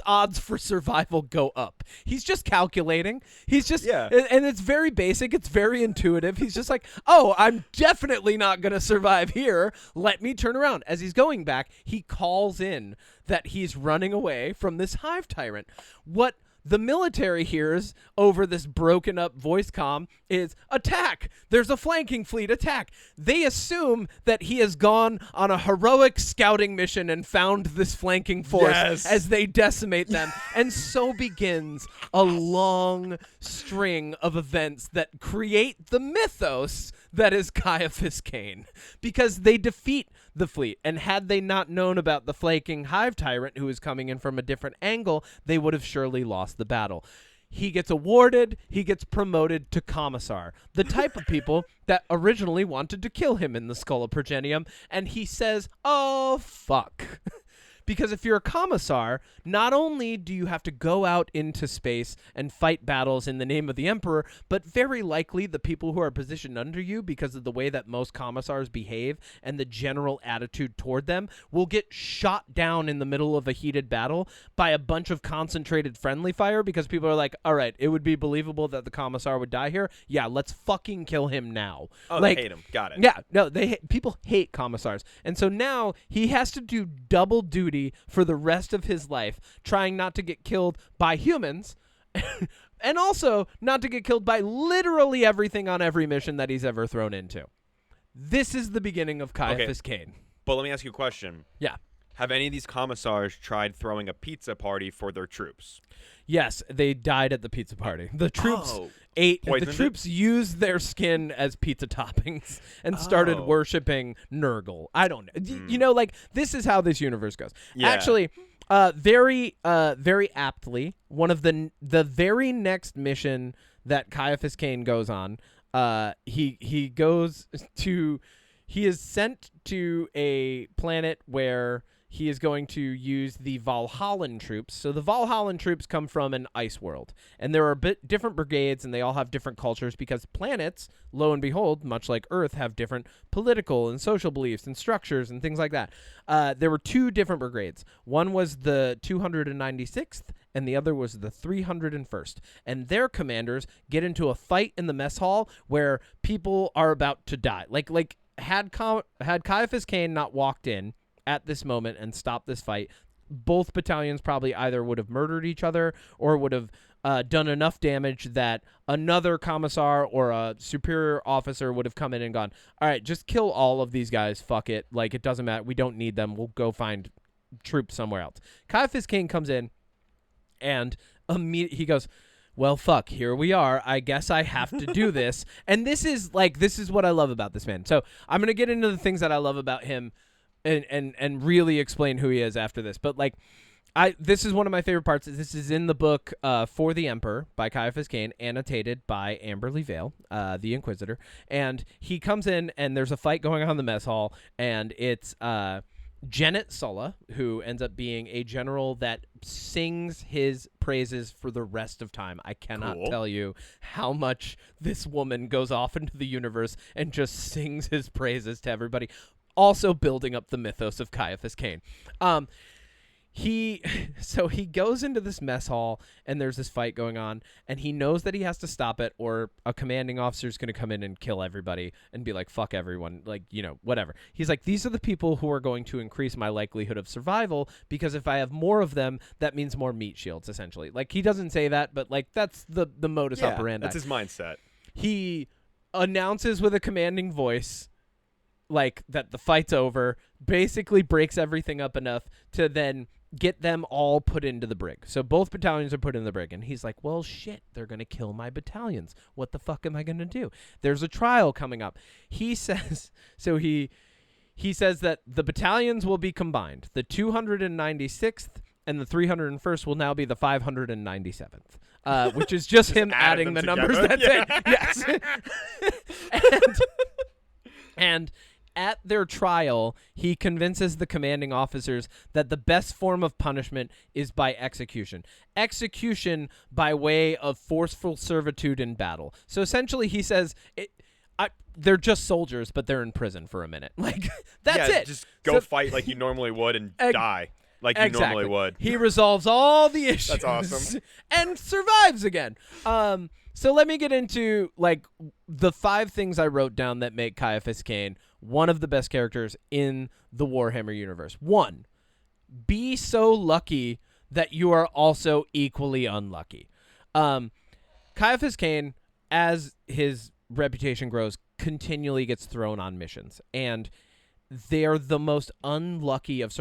odds for survival go up. He's just calculating. He's just and it's very basic. It's very intuitive. He's just like, oh, I'm definitely not gonna survive here. Let me turn around. As he's going back, he calls in that he's running away from this hive tyrant. What the military hears over this broken up voice comm is attack. There's a flanking fleet, attack. They assume that he has gone on a heroic scouting mission and found this flanking force as they decimate them. And so begins a long string of events that create the mythos that is Ciaphas Cain, because they defeat the fleet, and had they not known about the flanking hive tyrant who was coming in from a different angle, they would have surely lost the battle. He gets awarded, he gets promoted to commissar, the type of people that originally wanted to kill him in the Skull of Progenium, and he says, oh, fuck. Because if you're a commissar, not only do you have to go out into space and fight battles in the name of the emperor, but very likely the people who are positioned under you, because of the way that most commissars behave and the general attitude toward them, will get shot down in the middle of a heated battle by a bunch of concentrated friendly fire, because people are like, all right, it would be believable that the commissar would die here. Yeah, let's fucking kill him now. Oh, like, they hate him. Got it. Yeah, no, people hate commissars. And so now he has to do double duty for the rest of his life, trying not to get killed by humans and also not to get killed by literally everything on every mission that he's ever thrown into. This is the beginning of Ciaphas Cain. But let me ask you a question. Yeah. Have any of these commissars tried throwing a pizza party for their troops? Yes, they died at the pizza party. The troops used their skin as pizza toppings and started worshiping Nurgle. I don't know. You know, like, this is how this universe goes. Yeah. Actually, very aptly, one of the very next mission that Ciaphas Cain goes on, he is sent to a planet where he is going to use the Valhallan troops. So the Valhallan troops come from an ice world, and there are different brigades, and they all have different cultures, because planets, lo and behold, much like Earth, have different political and social beliefs and structures and things like that. There were two different brigades. One was the 296th, and the other was the 301st. And their commanders get into a fight in the mess hall where people are about to die. Like had Ciaphas Cain not walked in at this moment and stop this fight, both battalions probably either would have murdered each other or would have done enough damage that another commissar or a superior officer would have come in and gone, all right, just kill all of these guys. Fuck it. Like, it doesn't matter. We don't need them. We'll go find troops somewhere else. Ciaphas Cain comes in and he goes, well, fuck, here we are. I guess I have to do this. And this is what I love about this man. So I'm going to get into the things that I love about him and really explain who he is after this. But this is one of my favorite parts. This is in the book For the Emperor by Ciaphas Cain, annotated by Amberly Vale, the Inquisitor. And he comes in, and there's a fight going on in the mess hall, and it's Genet Sulla, who ends up being a general that sings his praises for the rest of time. I cannot tell you how much this woman goes off into the universe and just sings his praises to everybody. Also building up the mythos of Ciaphas Cain. He goes into this mess hall, and there's this fight going on, and he knows that he has to stop it, or a commanding officer is going to come in and kill everybody and be like, fuck everyone, like, you know, whatever. He's like, these are the people who are going to increase my likelihood of survival, because if I have more of them, that means more meat shields, essentially. Like, he doesn't say that, but, like, that's the modus operandi. That's his mindset. He announces with a commanding voice, like, that the fight's over, basically breaks everything up enough to then get them all put into the brig. So both battalions are put in the brig, and he's like, well, shit, they're going to kill my battalions. What the fuck am I going to do? There's a trial coming up. He says, he says that the battalions will be combined. The 296th and the 301st will now be the 597th, which is just him adding the numbers. That's it. Yes. And at their trial, he convinces the commanding officers that the best form of punishment is by execution. Execution by way of forceful servitude in battle. So essentially, he says, they're just soldiers, but they're in prison for a minute. Like, that's it. Just go fight like you normally would and die like you normally would. He resolves all the issues. That's awesome. And survives again. So let me get into, like, the 5 things I wrote down that make Ciaphas Cain one of the best characters in the Warhammer universe. 1, be so lucky that you are also equally unlucky. Ciaphas Cain, as his reputation grows, continually gets thrown on missions, and they're the most unlucky of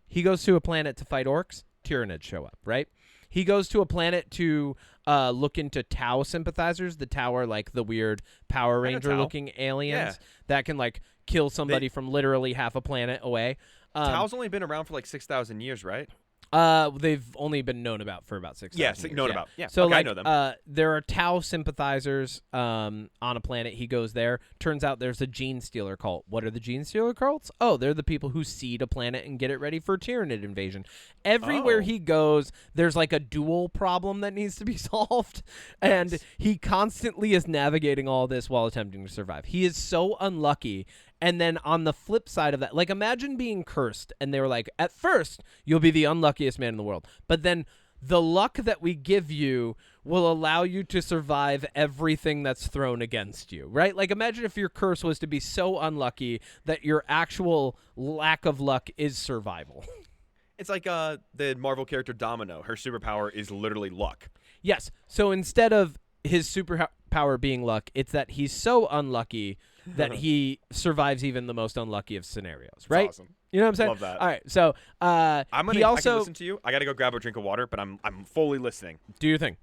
he goes to a planet to fight orcs, Tyranids show up, right? He goes to a planet to look into Tau sympathizers. The Tau are like the weird Power Ranger looking aliens that can like kill somebody from literally half a planet away. Tau's only been around for like 6,000 years, right? They've only been known about for about 6,000 years. Known about. Yeah. So okay, I know them. there are Tau sympathizers on a planet. He goes there. Turns out there's a gene stealer cult. What are the gene stealer cults? Oh, they're the people who seed a planet and get it ready for Tyranid invasion. Everywhere he goes, there's like a dual problem that needs to be solved, and he constantly is navigating all this while attempting to survive. He is so unlucky. And then on the flip side of that, like imagine being cursed and they were like, at first, you'll be the unluckiest man in the world. But then the luck that we give you will allow you to survive everything that's thrown against you, right? Like imagine if your curse was to be so unlucky that your actual lack of luck is survival. It's like the Marvel character Domino. Her superpower is literally luck. Yes. So instead of his superpower being luck, it's that he's so unlucky that he survives even the most unlucky of scenarios, right? That's awesome. You know what I'm saying? Love that. All right, so I can also listen to you. I gotta go grab a drink of water, but I'm fully listening. do your thing.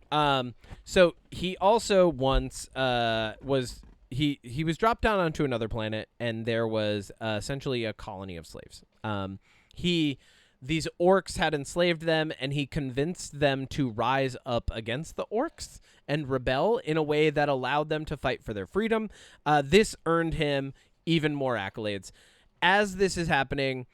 So he also once was he was dropped down onto another planet, and there was essentially a colony of slaves. These orcs had enslaved them, and he convinced them to rise up against the orcs and rebel in a way that allowed them to fight for their freedom. This earned him even more accolades. As this is happening,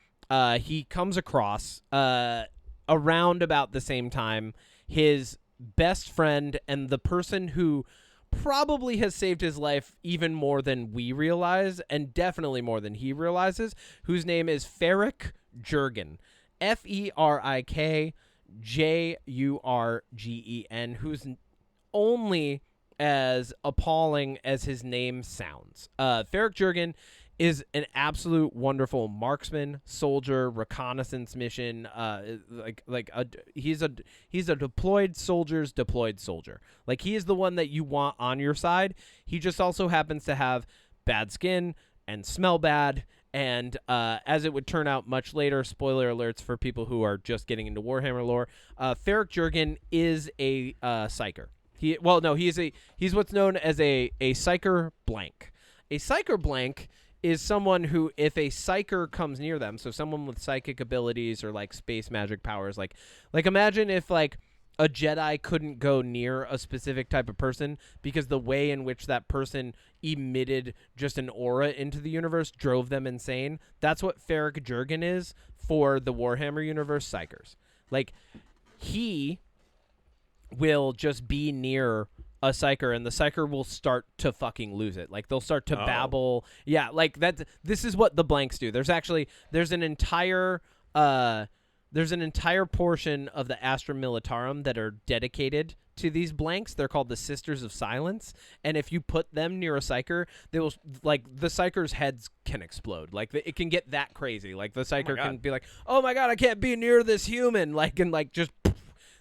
he comes across, around about the same time, his best friend and the person who probably has saved his life even more than we realize, and definitely more than he realizes, whose name is Ferik Jurgen. FerikJurgen, who's only as appalling as his name sounds. Ferik Jurgen is an absolute wonderful marksman, soldier, reconnaissance mission. He's a deployed soldier's deployed soldier. Like he is the one that you want on your side. He just also happens to have bad skin and smell bad. And as it would turn out much later, spoiler alerts for people who are just getting into Warhammer lore, Ferik Jurgen is a psyker. He's what's known as a psyker blank. A psyker blank is someone who, if a psyker comes near them, so someone with psychic abilities or like space magic powers, like imagine if like a Jedi couldn't go near a specific type of person because the way in which that person emitted just an aura into the universe drove them insane. That's what Ferik Jurgen is for the Warhammer universe psychers. Like, he will just be near a psyker and the psyker will start to fucking lose it. Like, they'll start to babble. Yeah, like this is what the blanks do. There's an entire portion of the Astra Militarum that are dedicated to these blanks. They're called the Sisters of Silence, and if you put them near a psyker, they will, like, the psyker's heads can explode. Like, it can get that crazy. Like, the psyker can be like, "Oh my god, I can't be near this human!" Like, and like just,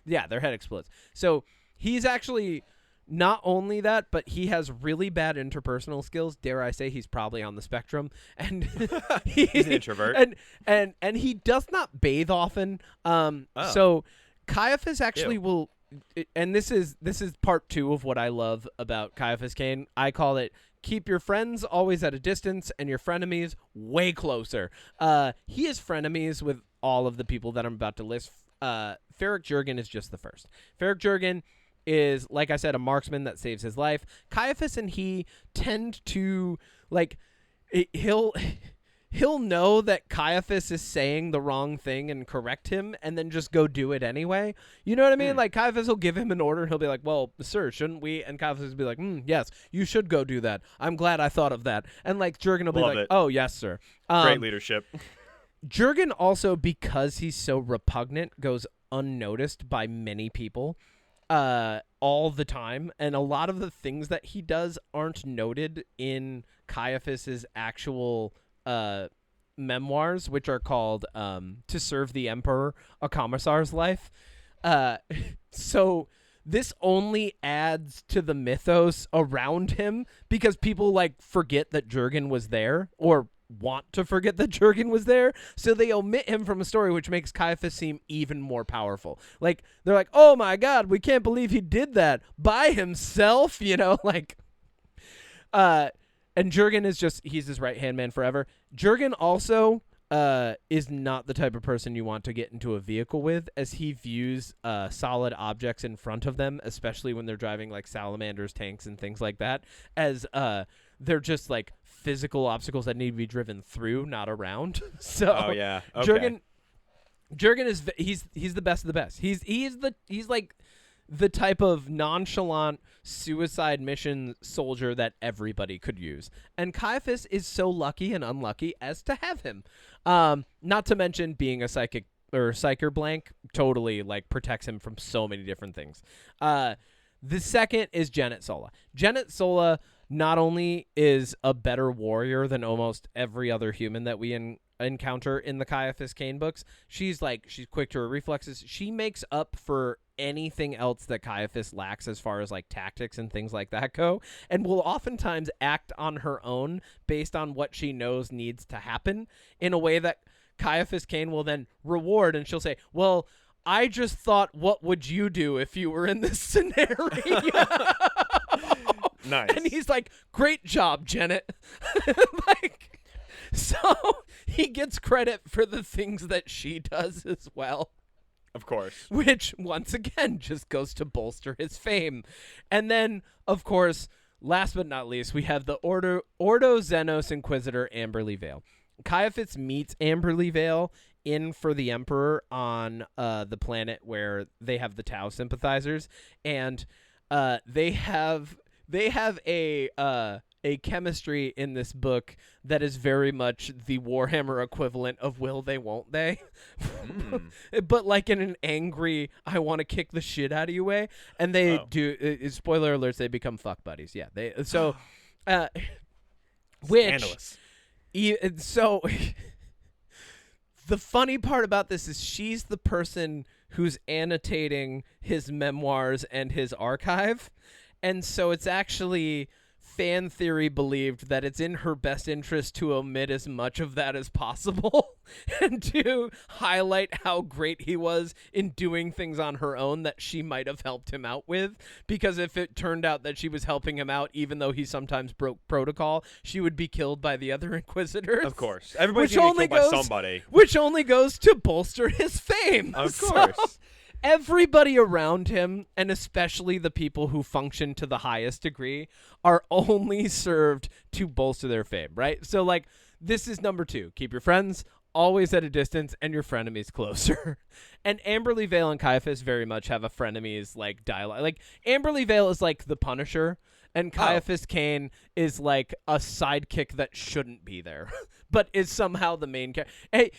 yeah, their head explodes. So he's actually not only that, but he has really bad interpersonal skills. Dare I say, he's probably on the spectrum, and he's an introvert, and he does not bathe often. So Ciaphas actually will, and this is part 2 of what I love about Ciaphas Cain. I call it keep your friends always at a distance and your frenemies way closer. He is frenemies with all of the people that I'm about to list. Ferik Jurgen is just the first. Ferik Jurgen is, like I said, a marksman that saves his life. Ciaphas and he tend to, like, he'll know that Ciaphas is saying the wrong thing and correct him and then just go do it anyway. You know what I mean? Like, Ciaphas will give him an order and he'll be like, "Well, sir, shouldn't we?" And Ciaphas will be like, "Yes, you should go do that. I'm glad I thought of that." And, like, Jurgen will be Love like, it. "Oh, yes, sir." Great leadership. Jurgen also, because he's so repugnant, goes unnoticed by many people all the time, and a lot of the things that he does aren't noted in Caiaphas's actual memoirs, which are called To Serve the Emperor, A Commissar's Life. So this only adds to the mythos around him because people like forget that Jurgen was there or want to forget that Jurgen was there. So they omit him from a story, which makes Ciaphas seem even more powerful. Like they're like, oh my God, we can't believe he did that by himself, like, and Jurgen is he's his right-hand man forever. Jurgen also is not the type of person you want to get into a vehicle with, as he views solid objects in front of them, especially when they're driving like salamanders, tanks, and things like that, as they're just like physical obstacles that need to be driven through, not around. So oh yeah, okay. Jurgen is he's the best of the best. He's like the type of nonchalant suicide mission soldier that everybody could use. And Ciaphas is so lucky and unlucky as to have him. Not to mention being a psyker blank totally like protects him from so many different things. The second is Janet Sola. Janet Sola not only is a better warrior than almost every other human that we encounter in the Ciaphas Cain books, she's quick to her reflexes. She makes up for anything else that Ciaphas lacks as far as like tactics and things like that go, and will oftentimes act on her own based on what she knows needs to happen in a way that Ciaphas Cain will then reward, and she'll say, well, I just thought, what would you do if you were in this scenario? Nice. And he's like, great job, Janet. Like, so he gets credit for the things that she does as well. Of course. Which, once again, just goes to bolster his fame. And then, of course, last but not least, we have the Ordo Xenos Inquisitor Amberly Vale. Ciaphas meets Amberly Vale in For the Emperor on the planet where they have the Tau sympathizers, and they have a chemistry in this book that is very much the Warhammer equivalent of will they, won't they? But like in an angry, I want to kick the shit out of you way. And they do, spoiler alerts, they become fuck buddies. Yeah. Scandalous. So the funny part about this is she's the person who's annotating his memoirs and his archive. And so it's actually fan theory believed that it's in her best interest to omit as much of that as possible and to highlight how great he was in doing things on her own that she might have helped him out with. Because if it turned out that she was helping him out, even though he sometimes broke protocol, she would be killed by the other Inquisitors. Of course. Everybody's going to be killed by somebody. Which only goes to bolster his fame. Of course. So, everybody around him, and especially the people who function to the highest degree, are only served to bolster their fame, right? So, like, this is number 2. Keep your friends always at a distance and your frenemies closer. And Amberly Vale and Ciaphas very much have a frenemies, like, dialogue. Like, Amberly Vale is like the Punisher, and Ciaphas Cain is like a sidekick that shouldn't be there, but is somehow the main character. Hey,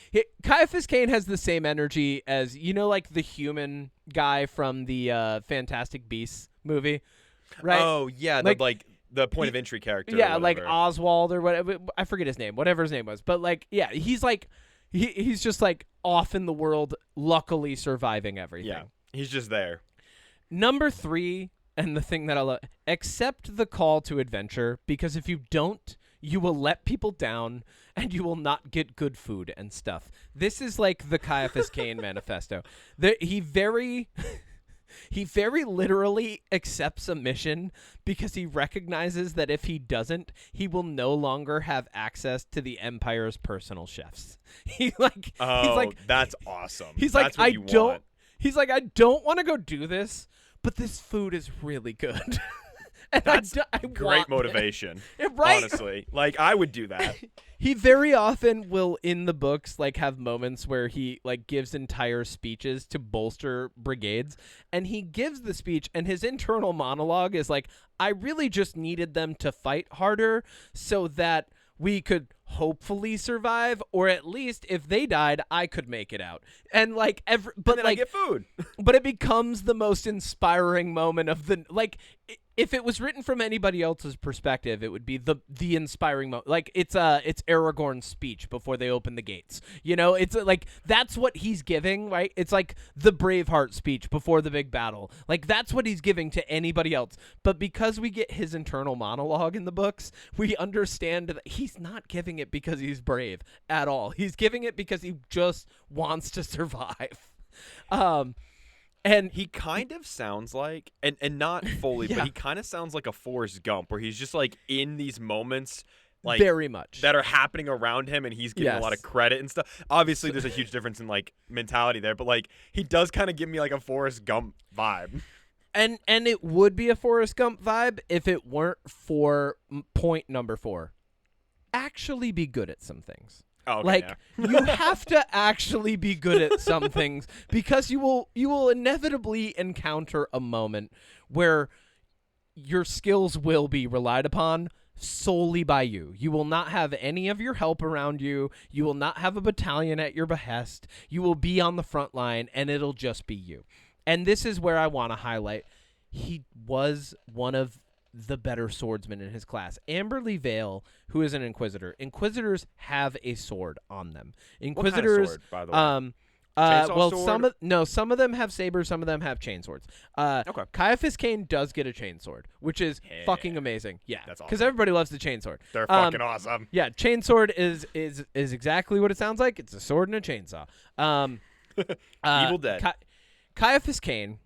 Ciaphas Cain has the same energy as, like the human guy from the Fantastic Beasts movie, right? Oh, yeah, the point of entry character. Yeah, like Oswald or whatever. I forget his name, whatever his name was. But, like, yeah, he's like, he's just like off in the world, luckily surviving everything. Yeah, he's just there. Number 3, and the thing that I love, accept the call to adventure, because if you don't, you will let people down and you will not get good food and stuff. This is like the Ciaphas Cain manifesto. He very literally accepts a mission because he recognizes that if he doesn't, he will no longer have access to the Empire's personal chefs. He's like, that's awesome. He's that's like, I don't want to go do this, but this food is really good. And that's I great motivation. Right? Honestly, like, I would do that. He very often will, in the books, like, have moments where he, like, gives entire speeches to bolster brigades, and he gives the speech, and his internal monologue is like, I really just needed them to fight harder so that we could hopefully survive, or at least if they died, I could make it out. And like but then like I get food. but it becomes the most inspiring moment of the if it was written from anybody else's perspective, it would be the inspiring moment. Like it's Aragorn's speech before they open the gates. You know, it's like that's what he's giving, right? It's like the Braveheart speech before the big battle. Like that's what he's giving to anybody else. But because we get his internal monologue in the books, we understand that he's not giving it because he's brave at all. He's giving it because he just wants to survive. And he kind of sounds like, and not fully, but he kind of sounds like a Forrest Gump, where he's just like in these moments, like very much that are happening around him, and he's getting a lot of credit and stuff. Obviously, there's a huge difference in like mentality there, but like he does kind of give me like a Forrest Gump vibe. And it would be a Forrest Gump vibe if it weren't for point number 4. Actually be good at some things. Oh, okay, like you have to actually be good at some things, because you will inevitably encounter a moment where your skills will be relied upon solely by you. You will not have any of your help around you. You will not have a battalion at your behest. You will be on the front line, and it'll just be you. And this is where I want to highlight, he was one of the better swordsmen in his class. Amberly Vale, who is an Inquisitor. Inquisitors have a sword on them. Inquisitors, what kind of sword, by the way? well, sword? some of them have sabers, some of them have chain swords. Okay. Ciaphas Cain does get a chain sword, which is fucking amazing. Yeah, that's awesome. Because everybody loves the chain sword. They're fucking awesome. Yeah, chain sword is exactly what it sounds like. It's a sword and a chainsaw. Evil Dead. Ciaphas Cain,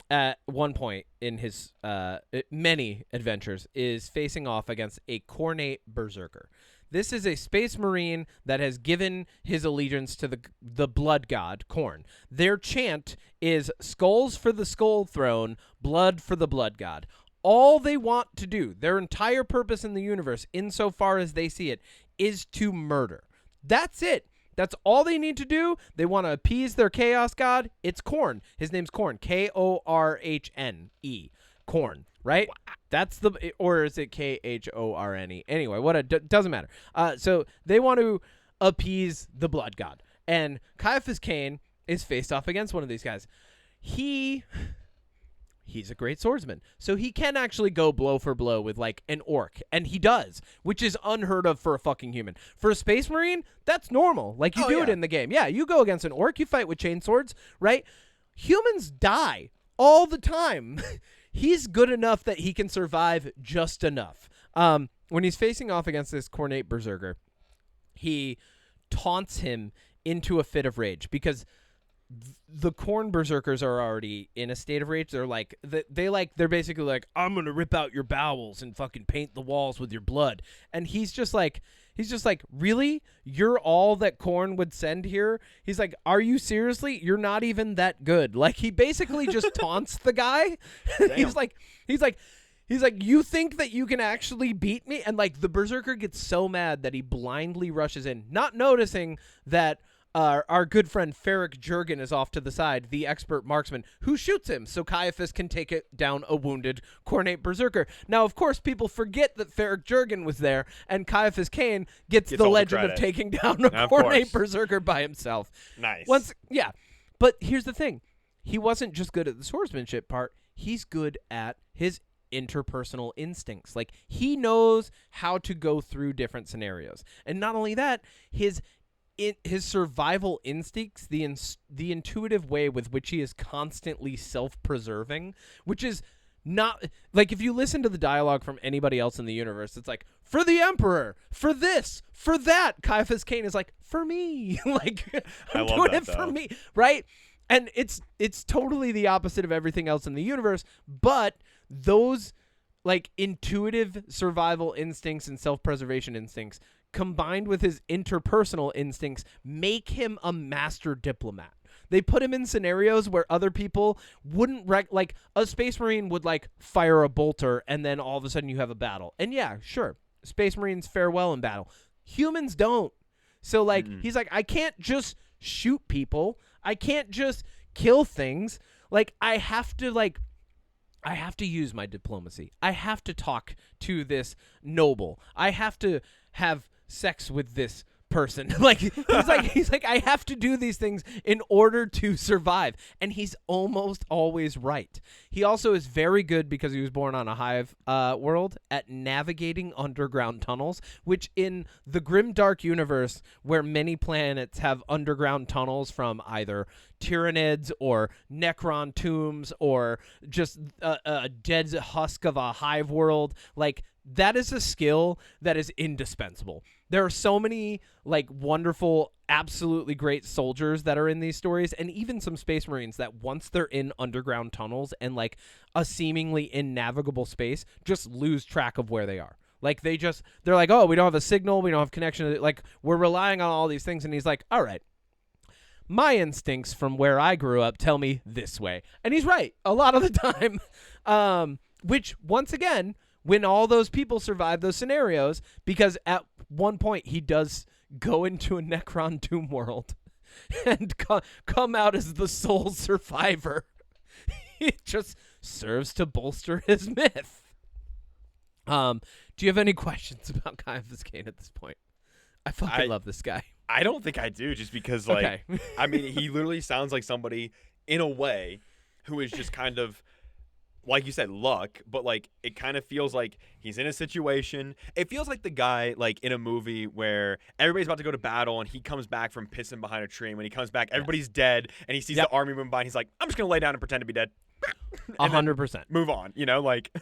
at one point in his many adventures, is facing off against a Khornate berserker. This is a space marine that has given his allegiance to the blood god, Khorne. Their chant is skulls for the skull throne, blood for the blood god. All they want to do, their entire purpose in the universe, insofar as they see it, is to murder. That's it. That's all they need to do. They want to appease their chaos god. It's Khorne. His name's Khorne. Khorhne. Khorne, right? That's the, or is it Khorne? Anyway, doesn't matter. So they want to appease the blood god. And Ciaphas Cain is faced off against one of these guys. He's a great swordsman, so he can actually go blow for blow with like an orc, and he does, which is unheard of for a fucking human. For a space marine, that's normal. Like you do it in the game. Yeah, you go against an orc, you fight with chain swords, right? Humans die all the time. He's good enough that he can survive just enough. When he's facing off against this Khornate berserker, he taunts him into a fit of rage, because the Khorne berserkers are already in a state of rage. They're like, they're basically like, I'm gonna rip out your bowels and fucking paint the walls with your blood. And he's just like, really? You're all that Khorne would send here? He's like, are you seriously? You're not even that good. Like, he basically just taunts the guy. He's like, you think that you can actually beat me? And like the berserker gets so mad that he blindly rushes in, not noticing that our good friend Ferric Jurgen is off to the side, the expert marksman, who shoots him so Ciaphas can take it down a wounded Khornate berserker. Now, of course, people forget that Ferric Jurgen was there, and Ciaphas Cain gets the legend of taking down a Khornate berserker by himself. Nice. But here's the thing. He wasn't just good at the swordsmanship part. He's good at his interpersonal instincts. Like, he knows how to go through different scenarios. And not only that, his survival instincts, the intuitive way with which he is constantly self-preserving, which is not like, if you listen to the dialogue from anybody else in the universe, it's like, for the Emperor, for this, for that. Ciaphas Cain is like, for me. Like, I'm doing it for me, right? And it's totally the opposite of everything else in the universe, but those like intuitive survival instincts and self-preservation instincts combined with his interpersonal instincts make him a master diplomat. They put him in scenarios where other people wouldn't like a space marine would like fire a bolter and then all of a sudden you have a battle. And yeah, sure, space marines fare well in battle. Humans don't. So like he's like, I can't just shoot people. I can't just kill things. Like I have to use my diplomacy. I have to talk to this noble. I have to have sex with this person. He's like, I have to do these things in order to survive. And he's almost always right. He also is very good, because he was born on a hive world, at navigating underground tunnels, which in the grimdark universe, where many planets have underground tunnels from either Tyranids or Necron tombs or just a dead husk of a hive world, like, that is a skill that is indispensable. There are so many like wonderful, absolutely great soldiers that are in these stories, and even some space marines that once they're in underground tunnels and like a seemingly innavigable space, just lose track of where they are. Like they're like, oh, we don't have a signal, we don't have connection. Like we're relying on all these things. And he's like, all right, my instincts from where I grew up tell me this way. And he's right a lot of the time. Which once again, when all those people survive those scenarios, because at one point he does go into a Necron tomb world and come out as the sole survivor. It just serves to bolster his myth. Do you have any questions about Ciaphas Cain at this point? I fucking love this guy. I don't think I do, just because, like, okay. I mean, he literally sounds like somebody, in a way, who is just kind of, like you said, luck, but, like, it kind of feels like he's in a situation. It feels like the guy, like, in a movie where everybody's about to go to battle, and he comes back from pissing behind a tree, and when he comes back, everybody's dead, and he sees the army moving by, and he's like, I'm just going to lay down and pretend to be dead. 100%. Move on, you know, like.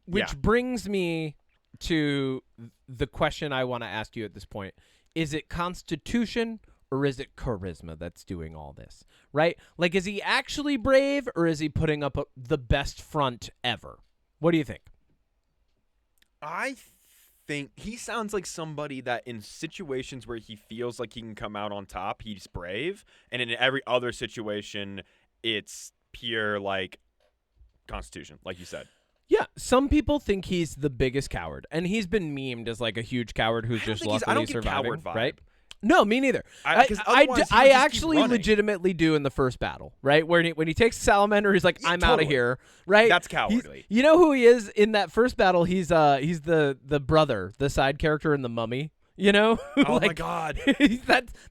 Which brings me to the question I want to ask you at this point. Is it constitution or is it charisma that's doing all this, right? Like, is he actually brave, or is he putting up the best front ever? What do you think? I think he sounds like somebody that in situations where he feels like he can come out on top, he's brave. And in every other situation, it's pure, like, constitution, like you said. Yeah, some people think he's the biggest coward, and he's been memed as like a huge coward who's just luckily surviving, coward vibe. right? No, me neither. I actually legitimately do in the first battle, right? When he takes Salamander, he's like, I'm out of here, right? That's cowardly. You know who he is in that first battle? He's the brother, the side character in The Mummy. You know? Oh, like, my God.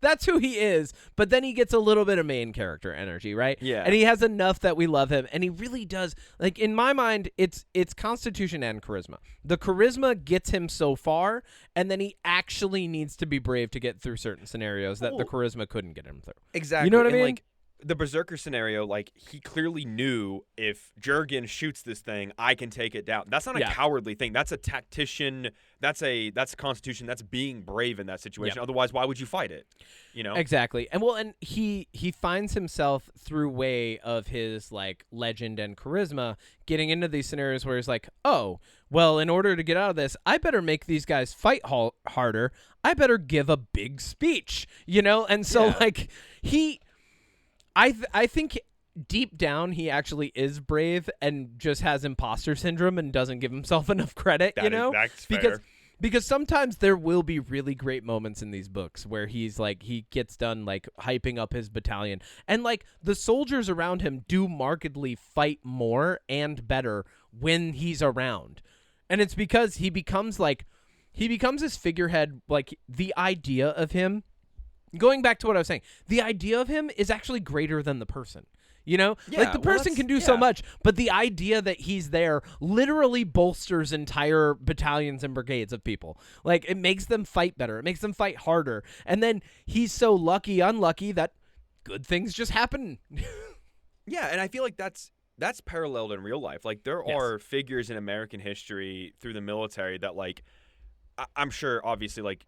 That's who he is. But then he gets a little bit of main character energy, right? Yeah. And he has enough that we love him. And he really does. Like, in my mind, it's constitution and charisma. The charisma gets him so far, and then he actually needs to be brave to get through certain scenarios that the charisma couldn't get him through. Exactly. You know what I mean? Like, the Berserker scenario, like, he clearly knew if Jurgen shoots this thing, I can take it down. That's not a cowardly thing. That's a tactician. That's constitution. That's being brave in that situation. Yep. Otherwise, why would you fight it? You know? Exactly. And he finds himself through way of his like legend and charisma getting into these scenarios where he's like, oh, well, in order to get out of this, I better make these guys fight harder. I better give a big speech, you know? And so like I think deep down he actually is brave and just has imposter syndrome and doesn't give himself enough credit, That's fair. Because sometimes there will be really great moments in these books where he's like, he gets done like hyping up his battalion, and like the soldiers around him do markedly fight more and better when he's around. And it's because he becomes this figurehead. Like, the idea of him, going back to what I was saying, the idea of him is actually greater than the person. You know? Yeah, like, the person can do so much, but the idea that he's there literally bolsters entire battalions and brigades of people. Like, it makes them fight better. It makes them fight harder. And then he's so unlucky that good things just happen. Yeah, and I feel like that's paralleled in real life. Like, there are figures in American history through the military that, like, I'm sure, obviously, like,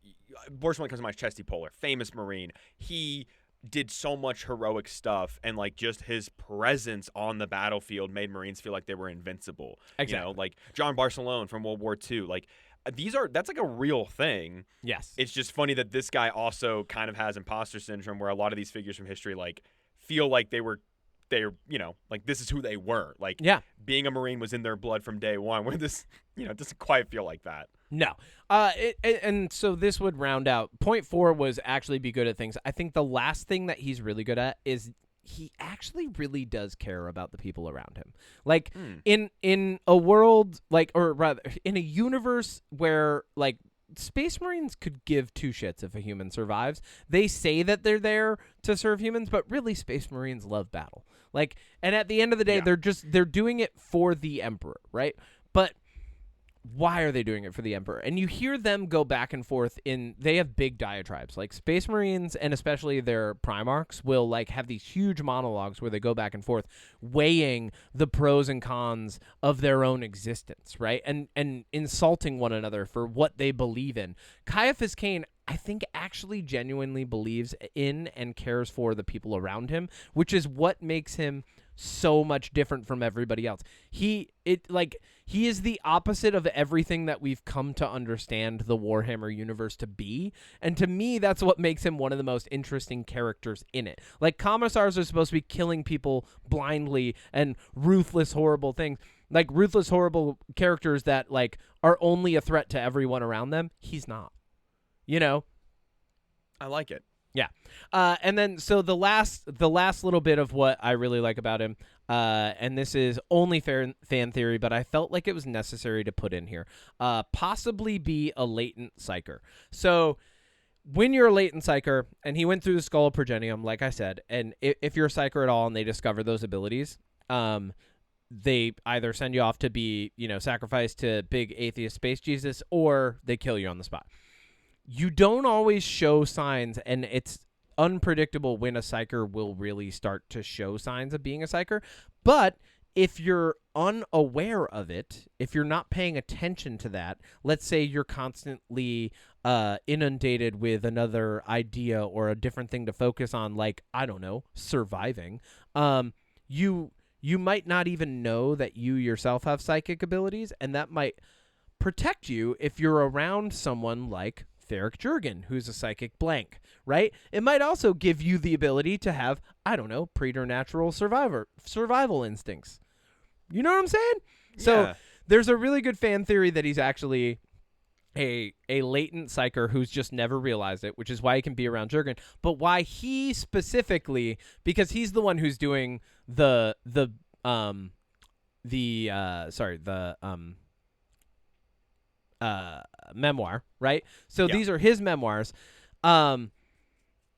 first one that comes to mind is Chesty Puller, famous Marine. He did so much heroic stuff, and like just his presence on the battlefield made Marines feel like they were invincible. Exactly. You know, like John Barcelone from World War II. Like, that's like a real thing. Yes. It's just funny that this guy also kind of has imposter syndrome, where a lot of these figures from history like feel like they're, you know, like this is who they were. Like, being a Marine was in their blood from day one, where this, you know, doesn't quite feel like that. No. And so this would round out. Point 4 was actually be good at things. I think the last thing that he's really good at is he actually really does care about the people around him. Like, in a world, like, or rather, in a universe where, like, Space Marines could give two shits if a human survives. They say that they're there to serve humans, but really Space Marines love battle. Like, and at the end of the day, they're doing it for the Emperor, right? But why are they doing it for the Emperor? And you hear them go back and forth they have big diatribes. Like Space Marines, and especially their Primarchs, will like have these huge monologues where they go back and forth weighing the pros and cons of their own existence, right? And insulting one another for what they believe in. Ciaphas Cain, I think, actually genuinely believes in and cares for the people around him, which is what makes him so much different from everybody else. He is the opposite of everything that we've come to understand the Warhammer universe to be, and to me that's what makes him one of the most interesting characters in it. Like, commissars are supposed to be killing people blindly and ruthless, horrible things, like ruthless, horrible characters that like are only a threat to everyone around them. He's not, I like it. Yeah. And then, so the last little bit of what I really like about him, and this is only fan theory, but I felt like it was necessary to put in here, possibly be a latent psyker. So when you're a latent psyker, and he went through the Skull of Progenium, like I said, and if you're a psyker at all and they discover those abilities, they either send you off to be, sacrificed to big atheist space Jesus, or they kill you on the spot. You don't always show signs, and it's unpredictable when a psyker will really start to show signs of being a psyker. But if you're unaware of it, if you're not paying attention to that, let's say you're constantly inundated with another idea or a different thing to focus on, like, I don't know, surviving, you might not even know that you yourself have psychic abilities, and that might protect you if you're around someone like Ferric Jurgen, who's a psychic blank, right? It might also give you the ability to have, I don't know, preternatural survival instincts. You know what I'm saying? Yeah. So there's a really good fan theory that he's actually a latent psyker who's just never realized it, which is why he can be around Jurgen, but why he specifically, because he's the one who's doing the memoir, right? So these are his memoirs.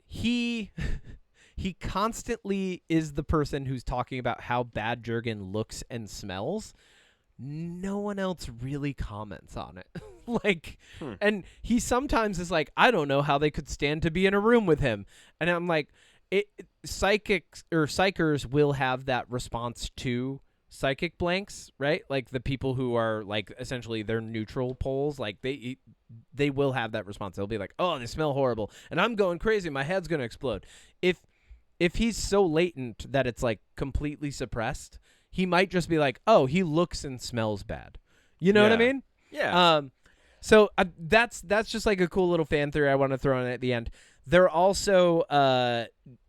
He constantly is the person who's talking about how bad Jurgen looks and smells. No one else really comments on it. And he sometimes is like, I don't know how they could stand to be in a room with him. And I'm like, psychics or psychers will have that response to psychic blanks, right? Like the people who are like essentially their neutral poles, like they will have that response. They'll be like, oh, they smell horrible and I'm going crazy, my head's gonna explode. If he's so latent that it's like completely suppressed, he might just be like, oh, he looks and smells bad. You know what I mean? Yeah. So that's just like a cool little fan theory I want to throw in at the end. There also,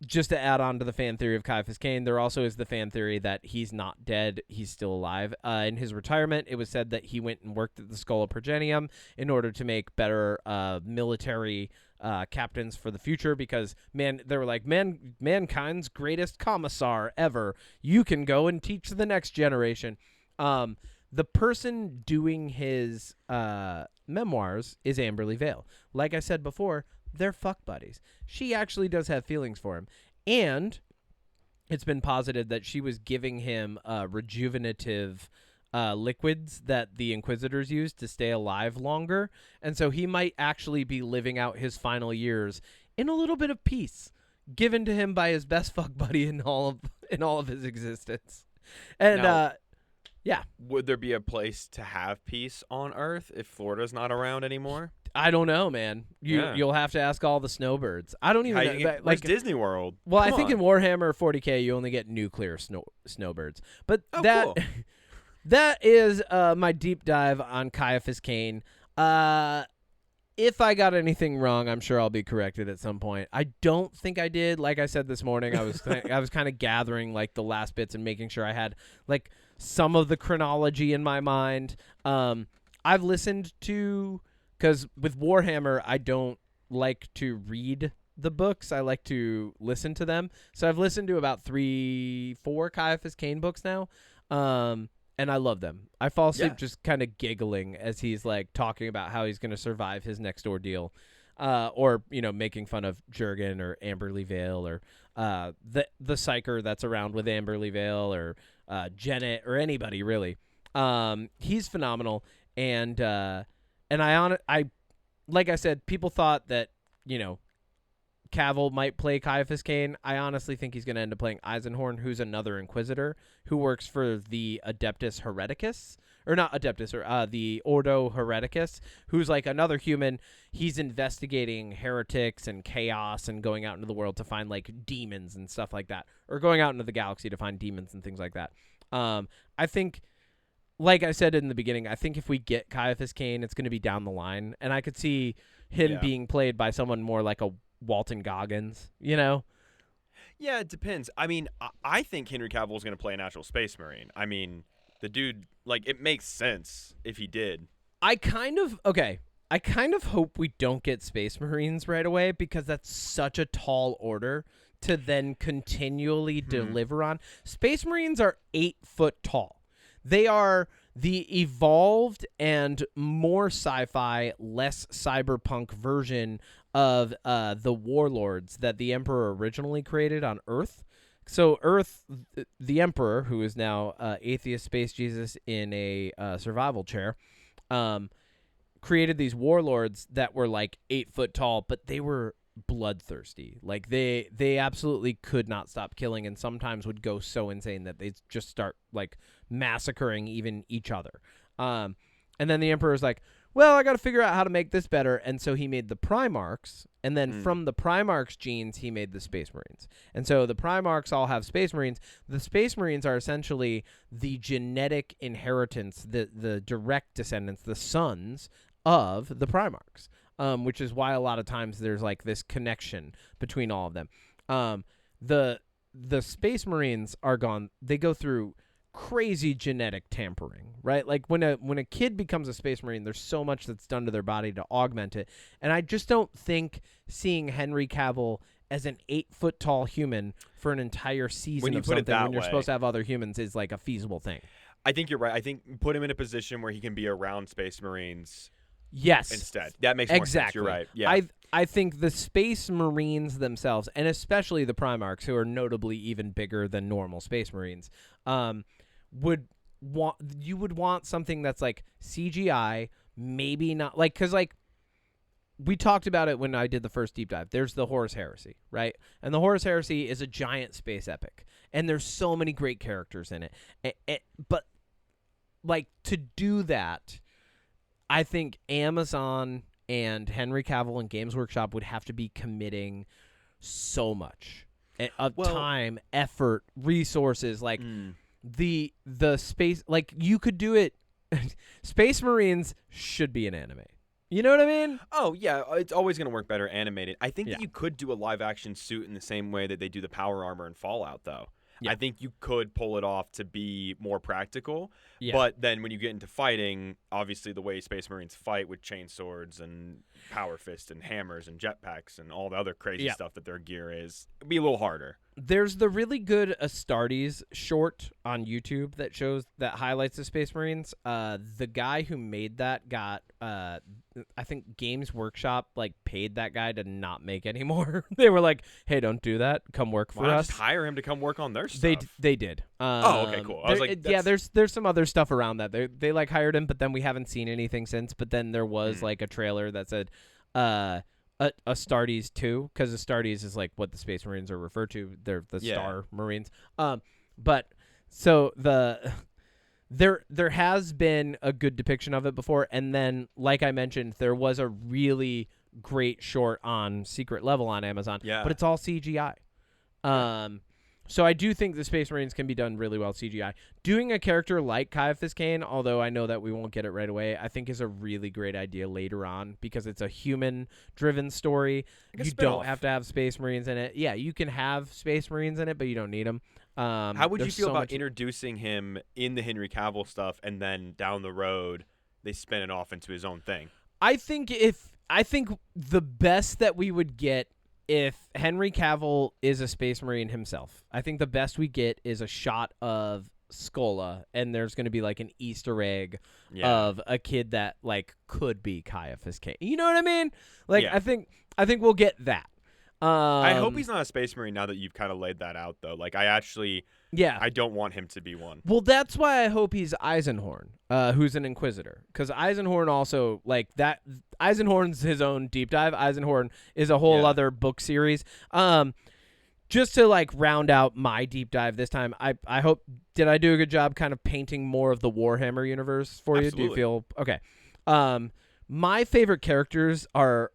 just to add on to the fan theory of Ciaphas Cain, there also is the fan theory that he's not dead, he's still alive. In his retirement, it was said that he went and worked at the Skull of Progenium in order to make better military captains for the future, because, they were like, mankind's greatest commissar ever. You can go and teach the next generation. The person doing his memoirs is Amberly Vale. Like I said before, they're fuck buddies. She actually does have feelings for him. And it's been posited that she was giving him rejuvenative liquids that the Inquisitors used to stay alive longer. And so he might actually be living out his final years in a little bit of peace, given to him by his best fuck buddy in all of his existence. And now, yeah. Would there be a place to have peace on Earth if Florida's not around anymore? I don't know, man. You'll have to ask all the snowbirds. I don't even know. Like Disney World. Well, I think in Warhammer 40K you only get nuclear snowbirds. But cool. That is my deep dive on Ciaphas Cain. If I got anything wrong, I'm sure I'll be corrected at some point. I don't think I did. Like I said this morning, I was kind of gathering like the last bits and making sure I had like some of the chronology in my mind. I've listened to, because with Warhammer, I don't like to read the books. I like to listen to them. So I've listened to about 3-4 Ciaphas Cain books now. and I love them. I fall asleep Yeah. just kind of giggling as he's like talking about how he's going to survive his next ordeal, or making fun of Jurgen or Amberly Vale or the psyker that's around with Amberly Vale or Janet or anybody really. He's phenomenal, and I like I said, people thought that Cavill might play Ciaphas Cain. I honestly think he's going to end up playing Eisenhorn, who's another Inquisitor who works for the Adeptus Hereticus, or not Adeptus, or the Ordo Hereticus, who's like another human. He's investigating heretics and chaos and going out into the world to find like demons and stuff like that, or going out into the galaxy to find demons and things like that. I think, like I said in the beginning, I think if we get Ciaphas Cain, it's going to be down the line, and I could see him being played by someone more like a Walton Goggins, Yeah, it depends. I mean, I think Henry Cavill is going to play a natural space marine. I mean, the dude, like, it makes sense if he did. I kind of hope we don't get Space Marines right away, because that's such a tall order to then continually deliver on. Space Marines are 8 foot tall. They are the evolved and more sci-fi, less cyberpunk version of the warlords that the Emperor originally created on Earth. So Earth, the Emperor, who is now atheist space Jesus in a survival chair, created these warlords that were like 8 foot tall, but they were bloodthirsty. Like they absolutely could not stop killing, and sometimes would go so insane that they just start like massacring even each other. And then the Emperor's like, well, I got to figure out how to make this better. And so he made the Primarchs. And then from the Primarchs genes, he made the Space Marines. And so the Primarchs all have Space Marines. The Space Marines are essentially the genetic inheritance, the direct descendants, the sons of the Primarchs, which is why a lot of times there's like this connection between all of them. The Space Marines are gone. They go through crazy genetic tampering, right? Like when a kid becomes a Space Marine, there's so much that's done to their body to augment it. And I just don't think seeing Henry Cavill as an 8 foot tall human for an entire season of something when you're supposed to have other humans is like a feasible thing. I think you're right. I think put him in a position where he can be around Space Marines. Yes. Instead. That makes more sense. You're right. Yeah. I think the Space Marines themselves, and especially the Primarchs, who are notably even bigger than normal Space Marines, would want something that's like CGI, maybe not like, because like we talked about it when I did the first deep dive. There's the Horus Heresy, right? And the Horus Heresy is a giant space epic, and there's so many great characters in it. But like to do that, I think Amazon and Henry Cavill and Games Workshop would have to be committing so much of time, effort, resources, like. The space, like you could do it. Space Marines should be an anime. You know what I mean? Oh yeah, it's always going to work better animated. I think that you could do a live action suit in the same way that they do the power armor in Fallout, though. Yeah. I think you could pull it off to be more practical. Yeah. But then when you get into fighting, obviously the way Space Marines fight with chain swords and power fists and hammers and jetpacks and all the other crazy stuff that their gear is, it'd be a little harder. There's the really good Astartes short on YouTube that highlights the Space Marines. The guy who made that got I think Games Workshop like paid that guy to not make anymore. They were like, "Hey, don't do that. Come work for us." Just hire him to come work on their stuff. They did. Okay, cool. I was like, there's some other stuff around that. They like hired him, but then we haven't seen anything since. But then there was like a trailer that said Astartes 2, because Astartes is like what the Space Marines are referred to. They're the Star Marines. But so there has been a good depiction of it before, and then like I mentioned, there was a really great short on Secret Level on Amazon. Yeah. But it's all CGI. So I do think the Space Marines can be done really well CGI. Doing a character like Ciaphas Cain, although I know that we won't get it right away, I think is a really great idea later on, because it's a human-driven story. You don't have to have Space Marines in it. Yeah, you can have Space Marines in it, but you don't need them. How would you feel about introducing him in the Henry Cavill stuff, and then down the road they spin it off into his own thing? I think the best that we would get, if Henry Cavill is a Space Marine himself, I think the best we get is a shot of Skola, and there's going to be like an Easter egg Yeah. of a kid that like could be Ciaphas Cain. You know what I mean? Like Yeah. I think we'll get that. I hope he's not a Space Marine now that you've kind of laid that out, though. Like, I don't want him to be one. Well, that's why I hope he's Eisenhorn, who's an Inquisitor. Because Eisenhorn also, like, that... Eisenhorn's his own deep dive. Eisenhorn is a whole other book series. Just to, like, round out my deep dive this time, I hope... Did I do a good job kind of painting more of the Warhammer universe for you? Do you feel... Okay. My favorite characters are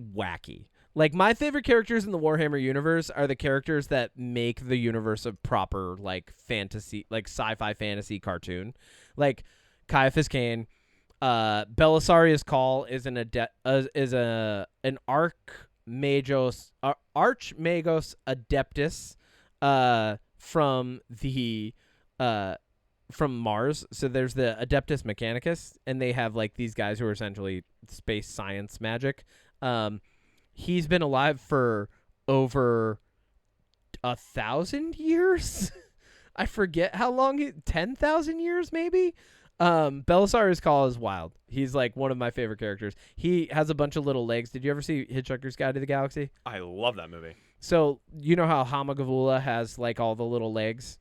wacky. Like, my favorite characters in the Warhammer universe are the characters that make the universe a proper, like, fantasy, like, sci-fi fantasy cartoon. Like, Ciaphas Cain, Belisarius Cawl is an Archmagos Adeptus from Mars. So there's the Adeptus Mechanicus, and they have, like, these guys who are essentially space science magic. He's been alive for over 1,000 years. I forget how long. 10,000 years, maybe. Belisarius Cawl is wild. He's like one of my favorite characters. He has a bunch of little legs. Did you ever see Hitchhiker's Guide to the Galaxy? I love that movie. So you know how Hamagavula has like all the little legs,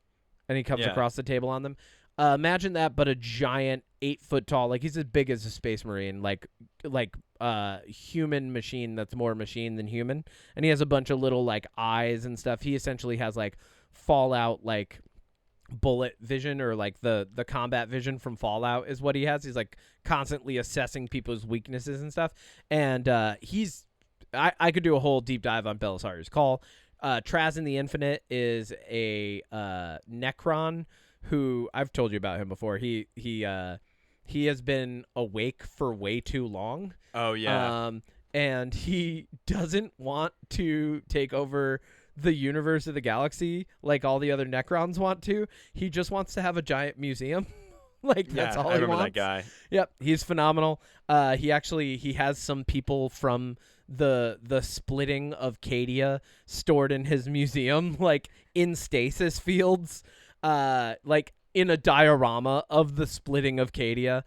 and he comes across the table on them. Imagine that, but a giant 8 foot tall, like he's as big as a Space Marine, like human machine that's more machine than human, and he has a bunch of little like eyes and stuff. He essentially has like Fallout like bullet vision, or like the combat vision from Fallout is what he has. He's like constantly assessing people's weaknesses and stuff, and I could do a whole deep dive on Belisarius Cawl. Trazyn the Infinite is a Necron who I've told you about him before. He has been awake for way too long. Oh yeah. And he doesn't want to take over the universe of the galaxy like all the other Necrons want to. He just wants to have a giant museum. Like that's all he wants. I remember that guy. Yep, he's phenomenal. He has some people from the splitting of Cadia stored in his museum, like in stasis fields, like in a diorama of the splitting of Cadia.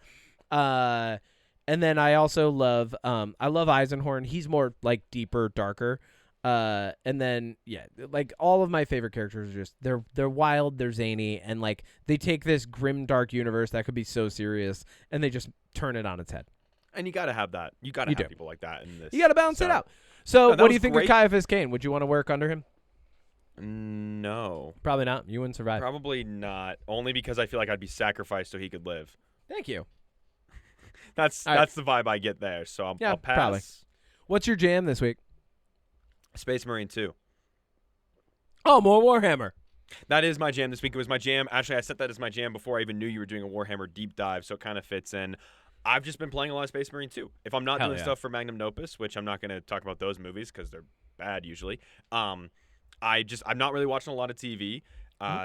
And then I also love Eisenhorn. He's more like deeper, darker. And then like all of my favorite characters are just they're wild, they're zany, and like they take this grim, dark universe that could be so serious, and they just turn it on its head. And you gotta have that. You gotta have people like that in this. You gotta balance it out. So what do you think of Ciaphas Cain? Would you want to work under him? No. Probably not. You wouldn't survive. Probably not. Only because I feel like I'd be sacrificed so he could live. Thank you. That's the vibe I get there. So I'll pass. Probably. What's your jam this week? Space Marine 2. Oh, more Warhammer. That is my jam this week. It was my jam. Actually, I set that as my jam before I even knew you were doing a Warhammer deep dive, so it kind of fits in. I've just been playing a lot of Space Marine 2. If I'm not doing stuff for Magnum Opus, which I'm not going to talk about those movies because they're bad usually, I'm not really watching a lot of TV.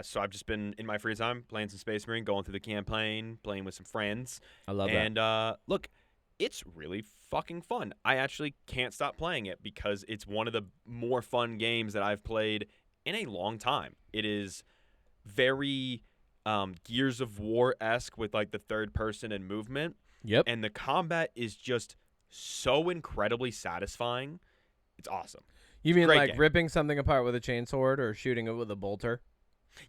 So I've just been in my free time playing some Space Marine, going through the campaign, playing with some friends. I love that. And look, it's really fucking fun. I actually can't stop playing it because it's one of the more fun games that I've played in a long time. It is very Gears of War-esque with like the third person and movement. Yep. And the combat is just so incredibly satisfying. It's awesome. You mean like game. ripping something apart with a chainsword or shooting it with a bolter?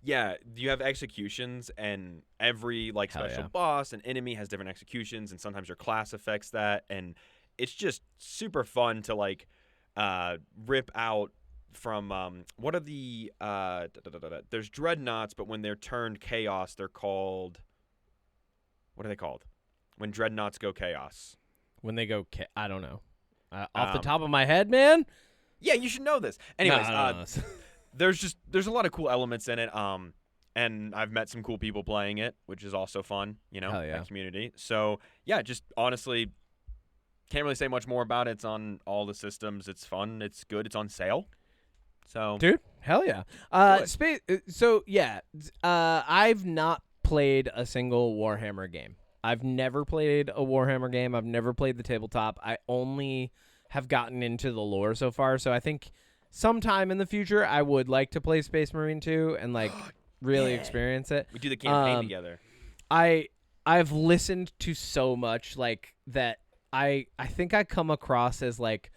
Yeah, you have executions, and every like special boss and enemy has different executions, and sometimes your class affects that, and it's just super fun to like rip out from what are the there's dreadnoughts, but when they're turned chaos, they're called, what are they called? When dreadnoughts go chaos. When they go I don't know. Off the top of my head, man? Yeah, you should know this. Anyways, no. there's a lot of cool elements in it. And I've met some cool people playing it, which is also fun, that community. So yeah, just honestly can't really say much more about it. It's on all the systems. It's fun. It's good. It's on sale. So dude, hell yeah. I've not played a single Warhammer game. I've never played a Warhammer game. I've never played the tabletop. I only have gotten into the lore so far. So I think sometime in the future I would like to play Space Marine 2 and like really experience it. We do the campaign together. I've listened to so much like that. I think I come across as like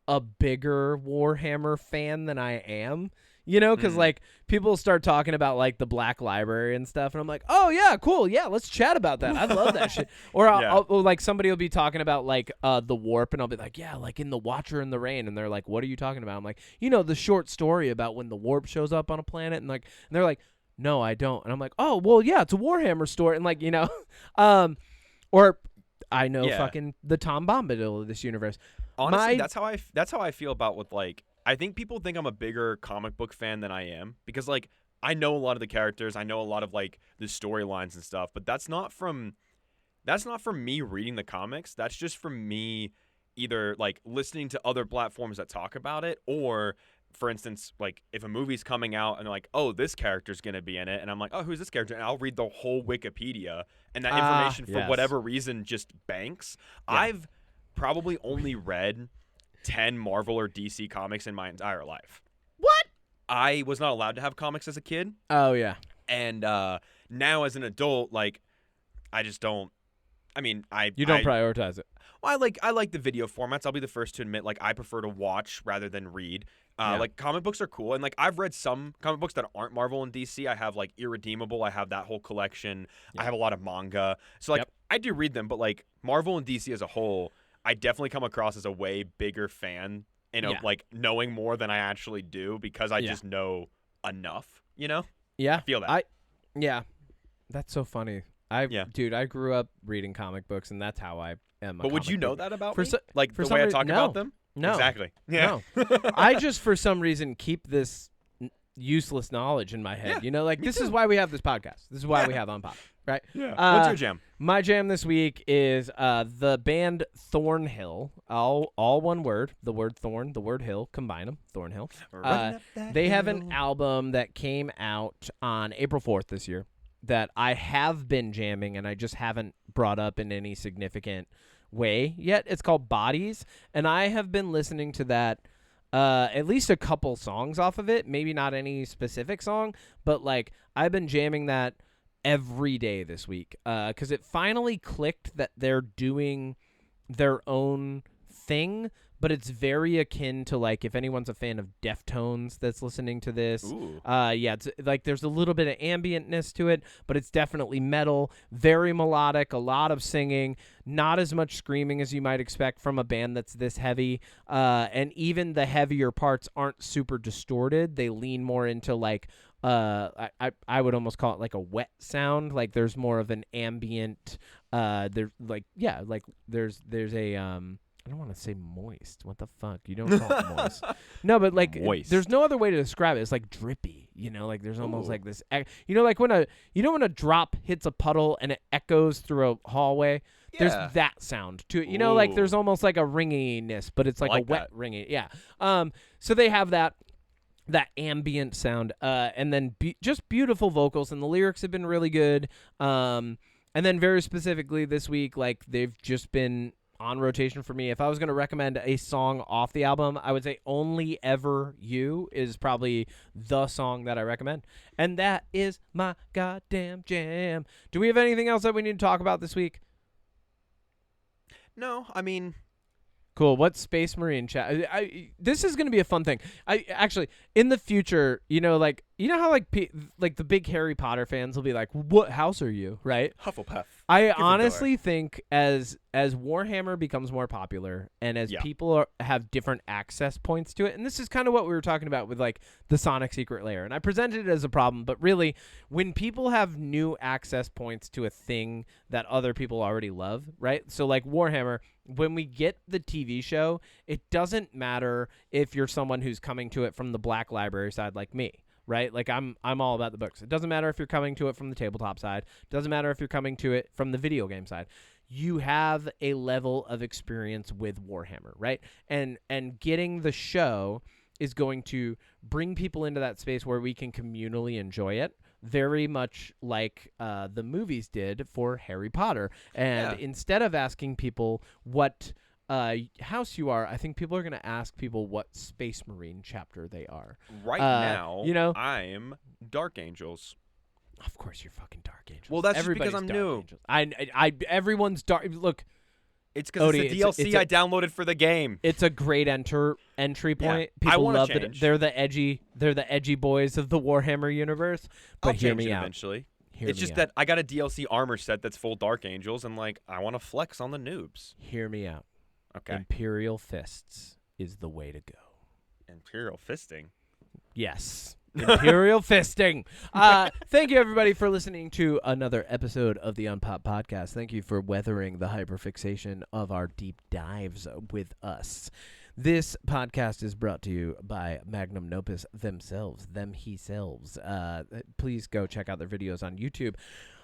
a bigger Warhammer fan than I am. You know, because like people start talking about like the Black Library and stuff, and I'm like, oh yeah, cool, yeah, let's chat about that. I love that shit. Or or like somebody will be talking about like the Warp, and I'll be like, yeah, like in the Watcher in the Rain, and they're like, what are you talking about? I'm like, you know, the short story about when the Warp shows up on a planet, and they're like, no, I don't, and I'm like, oh well, yeah, it's a Warhammer story, and like, you know, or I know fucking the Tom Bombadil of this universe. Honestly, that's how I feel about with like. I think people think I'm a bigger comic book fan than I am because, like, I know a lot of the characters, I know a lot of like the storylines and stuff, but that's not from me reading the comics. That's just from me either like listening to other platforms that talk about it, or, for instance, like if a movie's coming out and they're like, oh, this character's gonna be in it, and I'm like, oh, who's this character? And I'll read the whole Wikipedia, and that information for whatever reason just banks. Yeah. I've probably only read 10 Marvel or DC comics in my entire life. What? I was not allowed to have comics as a kid. Oh, yeah. And now as an adult, like, I just don't. I mean, You don't prioritize it. Well, I like the video formats. I'll be the first to admit, like, I prefer to watch rather than read. Like, comic books are cool. And, like, I've read some comic books that aren't Marvel and DC. I have, like, Irredeemable. I have that whole collection. I have a lot of manga. So, like, I do read them. But, like, Marvel and DC as a whole, I definitely come across as a way bigger fan, like knowing more than I actually do because I just know enough, you know? Yeah. I feel that. That's so funny. Dude, I grew up reading comic books, and that's how I am. But would you know that about me? Like the way I talk about them? No. Exactly. Yeah. No. I just, for some reason, keep this useless knowledge in my head. Yeah, you know, like, this is why we have this podcast. This is why we have UnPop, right? Yeah. What's your jam? My jam this week is the band Thornhill. All one word. The word Thorn, the word Hill. Combine them. Thornhill. They have an album that came out on April 4th this year that I have been jamming, and I just haven't brought up in any significant way yet. It's called Bodies, and I have been listening to that at least a couple songs off of it. Maybe not any specific song, but like I've been jamming that every day this week because it finally clicked that they're doing their own thing, but it's very akin to, like, if anyone's a fan of Deftones that's listening to this. It's like there's a little bit of ambientness to it, but it's definitely metal, very melodic, a lot of singing, not as much screaming as you might expect from a band that's this heavy, and even the heavier parts aren't super distorted. They lean more into, like, I would almost call it like a wet sound. Like there's more of an ambient, there's a I don't want to say moist. What the fuck? You don't call it moist. No, but like moist. There's no other way to describe it. It's like drippy, you know, like there's almost like this, you know, like when a drop hits a puddle and it echoes through a hallway. Yeah. There's that sound to it. You know, like there's almost like a ringiness, but it's like a wet ringing. Yeah. So they have that ambient sound, and then just beautiful vocals, and the lyrics have been really good. And then very specifically this week, like they've just been on rotation for me. If I was going to recommend a song off the album, I would say Only Ever You is probably the song that I recommend. And that is my goddamn jam. Do we have anything else that we need to talk about this week? No, I mean... Cool. What Space Marine chat? This is going to be a fun thing. I actually, in the future, you know, like, you know how like the big Harry Potter fans will be like, "What house are you?" Right? Hufflepuff. I honestly think as Warhammer becomes more popular and as people have different access points to it, and this is kind of what we were talking about with like the Sonic Secret Lair, and I presented it as a problem, but really, when people have new access points to a thing that other people already love, right? So like Warhammer, when we get the TV show, it doesn't matter if you're someone who's coming to it from the Black Library side like me, right? Like I'm all about the books. It doesn't matter if you're coming to it from the tabletop side. It doesn't matter if you're coming to it from the video game side. You have a level of experience with Warhammer, right? And getting the show is going to bring people into that space where we can communally enjoy it, very much like the movies did for Harry Potter. And instead of asking people what house you are, I think people are going to ask people what Space Marine chapter they are. Right now, you know, I'm Dark Angels. Of course, you're fucking Dark Angels. Well, that's just because Everybody's I'm Dark new. Angels. Everyone's Dark. Look, It's because Odie, it's the DLC I downloaded for the game. it's a great entry point. I People wanna love it. change. They're the edgy boys of the Warhammer universe. But I'll hear change me it out. eventually. Hear It's me just out. that I got a DLC armor set that's full Dark Angels, and like I want to flex on the noobs. Hear me out. Okay. Imperial Fists is the way to go. Imperial fisting. Yes. Imperial fisting. Thank you, everybody, for listening to another episode of the UnPop podcast. Thank you for weathering the hyperfixation of our deep dives with us. This podcast is brought to you by Magnum Opus themselves, please go check out their videos on YouTube.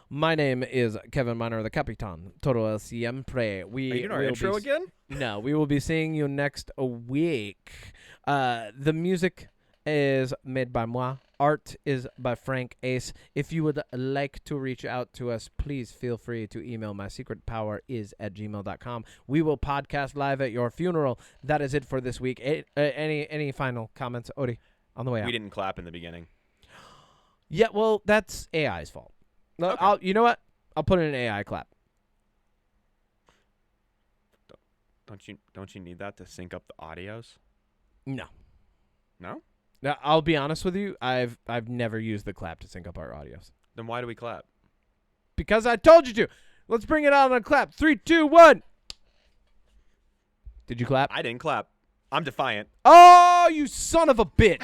My name is Kevin Miner, the Capitan. Todo el siempre. Are you doing our intro again? No, we will be seeing you next week. The music is made by moi. Art is by FrankAce. If you would like to reach out to us, please feel free to email mysecretpoweris@gmail.com. We will podcast live at your funeral. That is it for this week. Any final comments, Odie, on the way out? We didn't clap in the beginning. Yeah, well, that's AI's fault. No, Okay. You know what? I'll put in an AI clap. Don't you need that to sync up the audios? No. No? Now, I'll be honest with you. I've never used the clap to sync up our audios. Then why do we clap? Because I told you to. Let's bring it on a clap. 3, 2, 1. Did you clap? I didn't clap. I'm defiant. Oh, you son of a bitch.